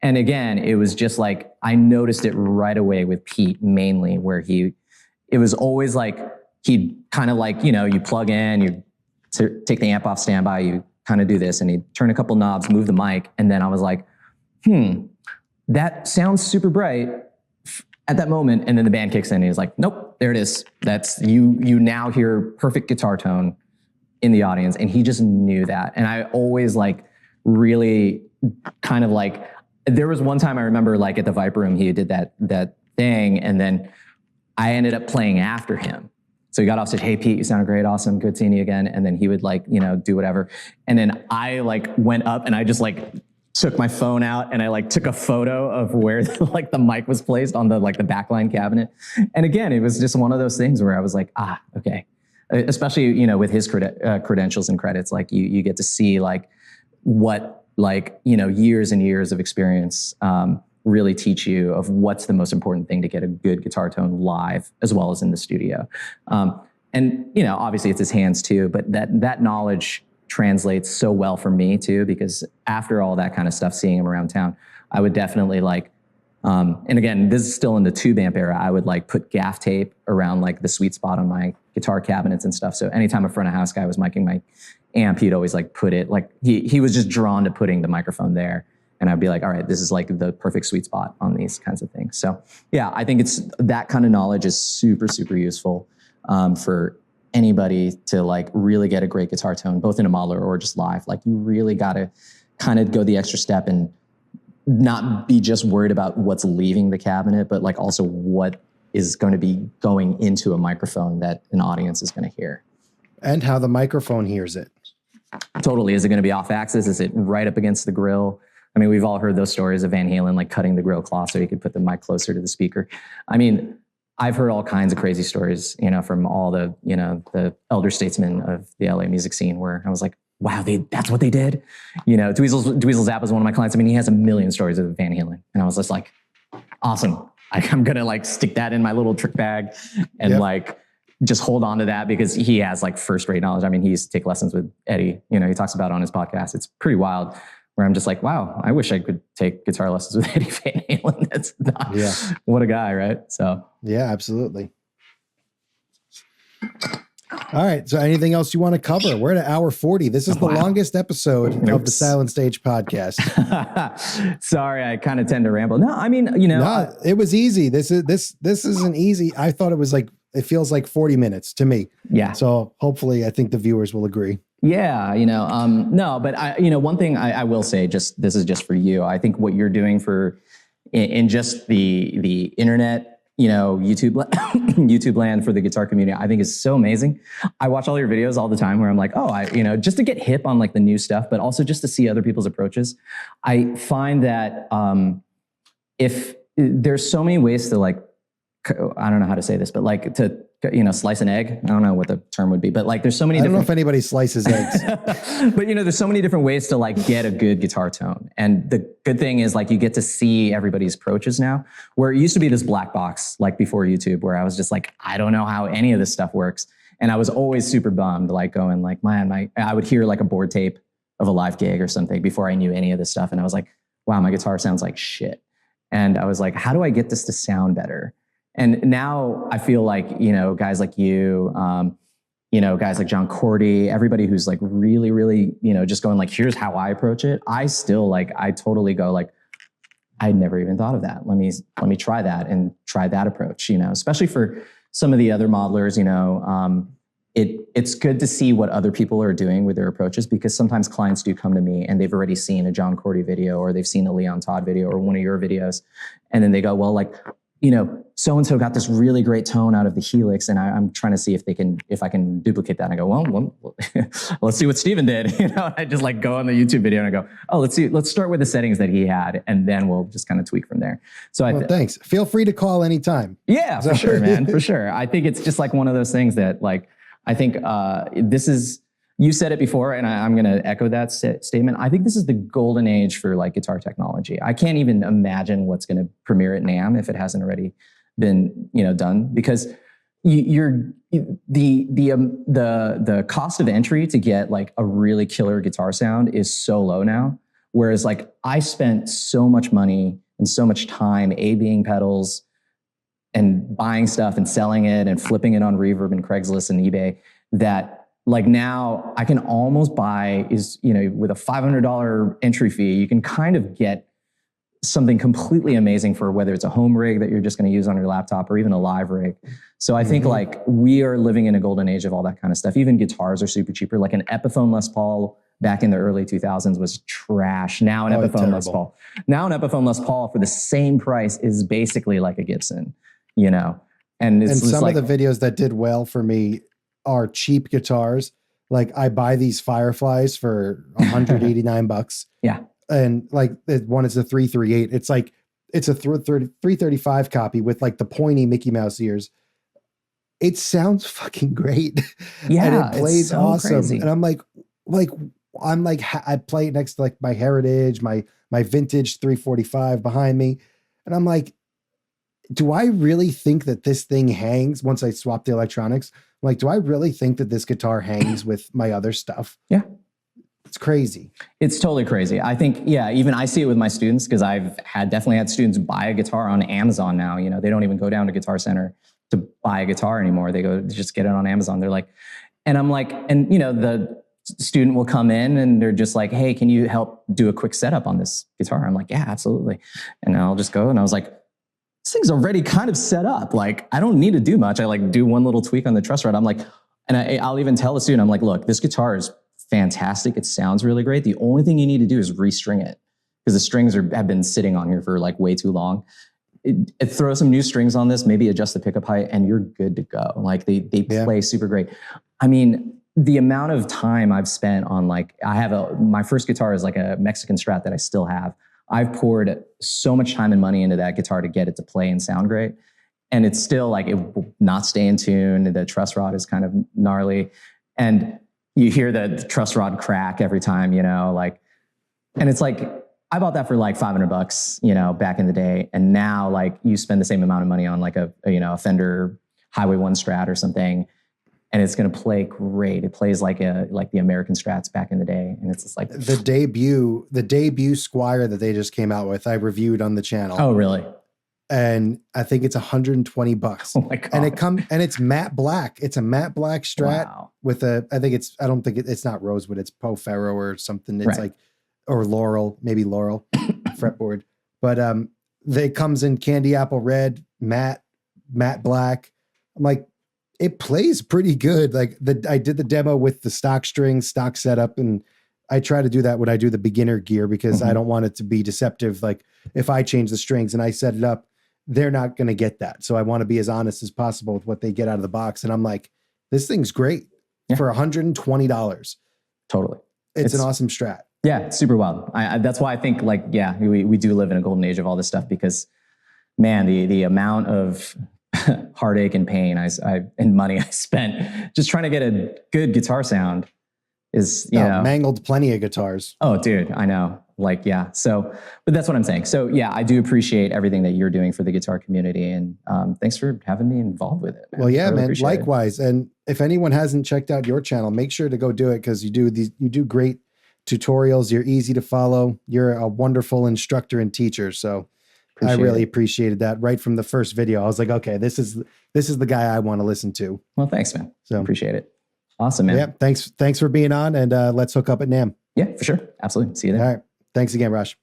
And again, it was just like, I noticed it right away with Pete mainly where it was always like, he'd kind of like, you plug in, you take the amp off standby, you kind of do this and he'd turn a couple knobs, move the mic. And then I was like, that sounds super bright at that moment. And then the band kicks in and he's like, nope, there it is. That's you now hear perfect guitar tone in the audience. And he just knew that. And I always like really kind of like, there was one time I remember like at the Viper Room, he did that thing. And then I ended up playing after him. So he got off stage, hey, Pete, you sound great. Awesome. Good seeing you again. And then he would like, do whatever. And then I like went up and I just like took my phone out and I like took a photo of where like the mic was placed on the like the backline cabinet. And again, it was just one of those things where I was like, okay. Especially, with his credentials and credits, like you get to see like what years and years of experience really teach you of what's the most important thing to get a good guitar tone live as well as in the studio. And obviously it's his hands too, but that knowledge translates so well for me too, because after all that kind of stuff, seeing him around town, I would definitely and again, this is still in the tube amp era, I would put gaff tape around the sweet spot on my guitar cabinets and stuff. So anytime a front of house guy was miking my amp, he'd always put it, he was just drawn to putting the microphone there. And I'd be like, all right, this is the perfect sweet spot on these kinds of things. So yeah, I think it's that kind of knowledge is super, super useful for anybody to really get a great guitar tone, both in a modeler or just live. You really got to kind of go the extra step and not be just worried about what's leaving the cabinet, but also what is going to be going into a microphone that an audience is going to hear. And how the microphone hears it. Totally. Is it going to be off axis? Is it right up against the grill? I mean, we've all heard those stories of Van Halen, cutting the grill cloth so he could put the mic closer to the speaker. I mean, I've heard all kinds of crazy stories, from all the, the elder statesmen of the LA music scene where I was like, wow, that's what they did. Dweezil Zappa is one of my clients. I mean, he has a million stories of Van Halen. And I was just like, awesome. I'm going to stick that in my little trick bag and just hold on to that because he has first rate knowledge. I mean, he used to take lessons with Eddie, he talks about on his podcast. It's pretty wild where I'm just like, wow, I wish I could take guitar lessons with Eddie Van Halen. That's not, what a guy, right? So yeah, absolutely. All right. So anything else you want to cover? We're at hour 40. This is the longest episode of the Silent Stage podcast. Sorry, I kind of tend to ramble. No, I mean, no, it was easy. This isn't easy. I thought it was it feels like 40 minutes to me. Yeah. So hopefully I think the viewers will agree. Yeah. No, but one thing I will say, this is just for you. I think what you're doing in just the internet, YouTube land for the guitar community, I think is so amazing. I watch all your videos all the time where I'm like, just to get hip on the new stuff, but also just to see other people's approaches. I find that if there's so many ways to I don't know how to say this, but to slice an egg. I don't know what the term would be, but there's so many. I don't know if anybody slices eggs. But there's so many different ways to get a good guitar tone. And the good thing is you get to see everybody's approaches now. Where it used to be this black box before YouTube, where I was just I don't know how any of this stuff works, and I was always super bummed, going man, I would hear a board tape of a live gig or something before I knew any of this stuff, and I was like, wow, my guitar sounds like shit. And I was like, how do I get this to sound better? And now I feel guys like you, guys like John Cordy, everybody who's really, really, just going here's how I approach it. I still I totally go I'd never even thought of that. Let me try that and try that approach, especially for some of the other modelers, it's good to see what other people are doing with their approaches, because sometimes clients do come to me and they've already seen a John Cordy video, or they've seen a Leon Todd video or one of your videos. And then they go, well, so-and-so got this really great tone out of the Helix, and I'm trying to see if I can duplicate that. And I go, well, let's see what Steven did. I just go on the YouTube video and I go, oh, let's start with the settings that he had, and then we'll just kind of tweak from there. So thanks. Feel free to call anytime. Yeah, for sure, man, for sure. I think it's just one of those things that I think this is, you said it before, and I'm going to echo that statement. I think this is the golden age for guitar technology. I can't even imagine what's going to premiere at NAMM if it hasn't already been, done, because the cost of entry to get a really killer guitar sound is so low now. Whereas I spent so much money and so much time A/Bing pedals and buying stuff and selling it and flipping it on Reverb and Craigslist and eBay that now I can almost buy with a $500 entry fee, you can kind of get something completely amazing for whether it's a home rig that you're just going to use on your laptop or even a live rig. So I think we are living in a golden age of all that kind of stuff. Even guitars are super cheaper. An Epiphone Les Paul back in the early 2000s was trash. Now an Epiphone Les Paul for the same price is basically like a Gibson, And some of the videos that did well for me are cheap guitars. I buy these Fireflies for $189. Yeah. And one is a 338. It's a 335 copy with the pointy Mickey Mouse ears. It sounds fucking great. Yeah. And it plays so awesome. crazy. And I'm like, I'm like, I play it next to like my Heritage, my vintage 345 behind me. And I'm like, do I really think that this thing hangs once I swap the electronics? I'm like, do I really think that this guitar hangs with my other stuff? Yeah. It's crazy. It's totally crazy. I think, yeah, even I see it with my students because I've definitely had students buy a guitar on Amazon now. You know, they don't even go down to Guitar Center to buy a guitar anymore. They just get it on Amazon. They're like, and I'm like, and you know, the student will come in and they're just like, hey, can you help do a quick setup on this guitar? I'm like, yeah, absolutely. And I'll just go. And I was like, this thing's already kind of set up. Like, I don't need to do much. I like do one little tweak on the truss rod. I'm like, and I'll even tell the student, I'm like, look, this guitar is fantastic. It sounds really great. The only thing you need to do is restring it because the strings have been sitting on here for like way too long. Throw some new strings on this, maybe adjust the pickup height, and you're good to go. Like they play super great. I mean, the amount of time I've spent on like, my first guitar is like a Mexican Strat that I still have. I've poured so much time and money into that guitar to get it to play and sound great. And it's still like, it will not stay in tune. The truss rod is kind of gnarly. And you hear the truss rod crack every time, you know, like, and it's like, I bought that for like $500, you know, back in the day. And now like you spend the same amount of money on like a Fender Highway 1 Strat or something, and it's going to play great. It plays like the American Strats back in the day. And it's just like the debut Squire that they just came out with, I reviewed on the channel. Oh, really? And I think it's $120. Oh my God. And it's matte black. It's a matte black Strat with I don't think it's not rosewood. It's Poe Ferro or something. It's like, or Laurel, maybe Laurel fretboard. But it comes in candy apple red, matte black. I'm like, it plays pretty good. Like I did the demo with the stock strings, stock setup, and I try to do that when I do the beginner gear because I don't want it to be deceptive. Like if I change the strings and I set it up, they're not going to get that. So I want to be as honest as possible with what they get out of the box. And I'm like, this thing's great for $120. Totally. It's an awesome Strat. Yeah, it's super wild. That's why I think like, yeah, we do live in a golden age of all this stuff because man, the amount of heartache and pain and money I spent just trying to get a good guitar sound is, you know, mangled plenty of guitars. Oh, dude, I know. Like, yeah. So, but that's what I'm saying. So yeah, I do appreciate everything that you're doing for the guitar community, and thanks for having me involved with it, man. Well, yeah, really, man. Likewise. And if anyone hasn't checked out your channel, make sure to go do it because you do great tutorials. You're easy to follow. You're a wonderful instructor and teacher. So I really appreciated that right from the first video. I was like, okay, this is the guy I want to listen to. Well, thanks, man. So appreciate it. Awesome, man. Yeah. Thanks for being on, and let's hook up at NAMM. Yeah, for sure. Absolutely. See you there. All right. Thanks again, Rosh.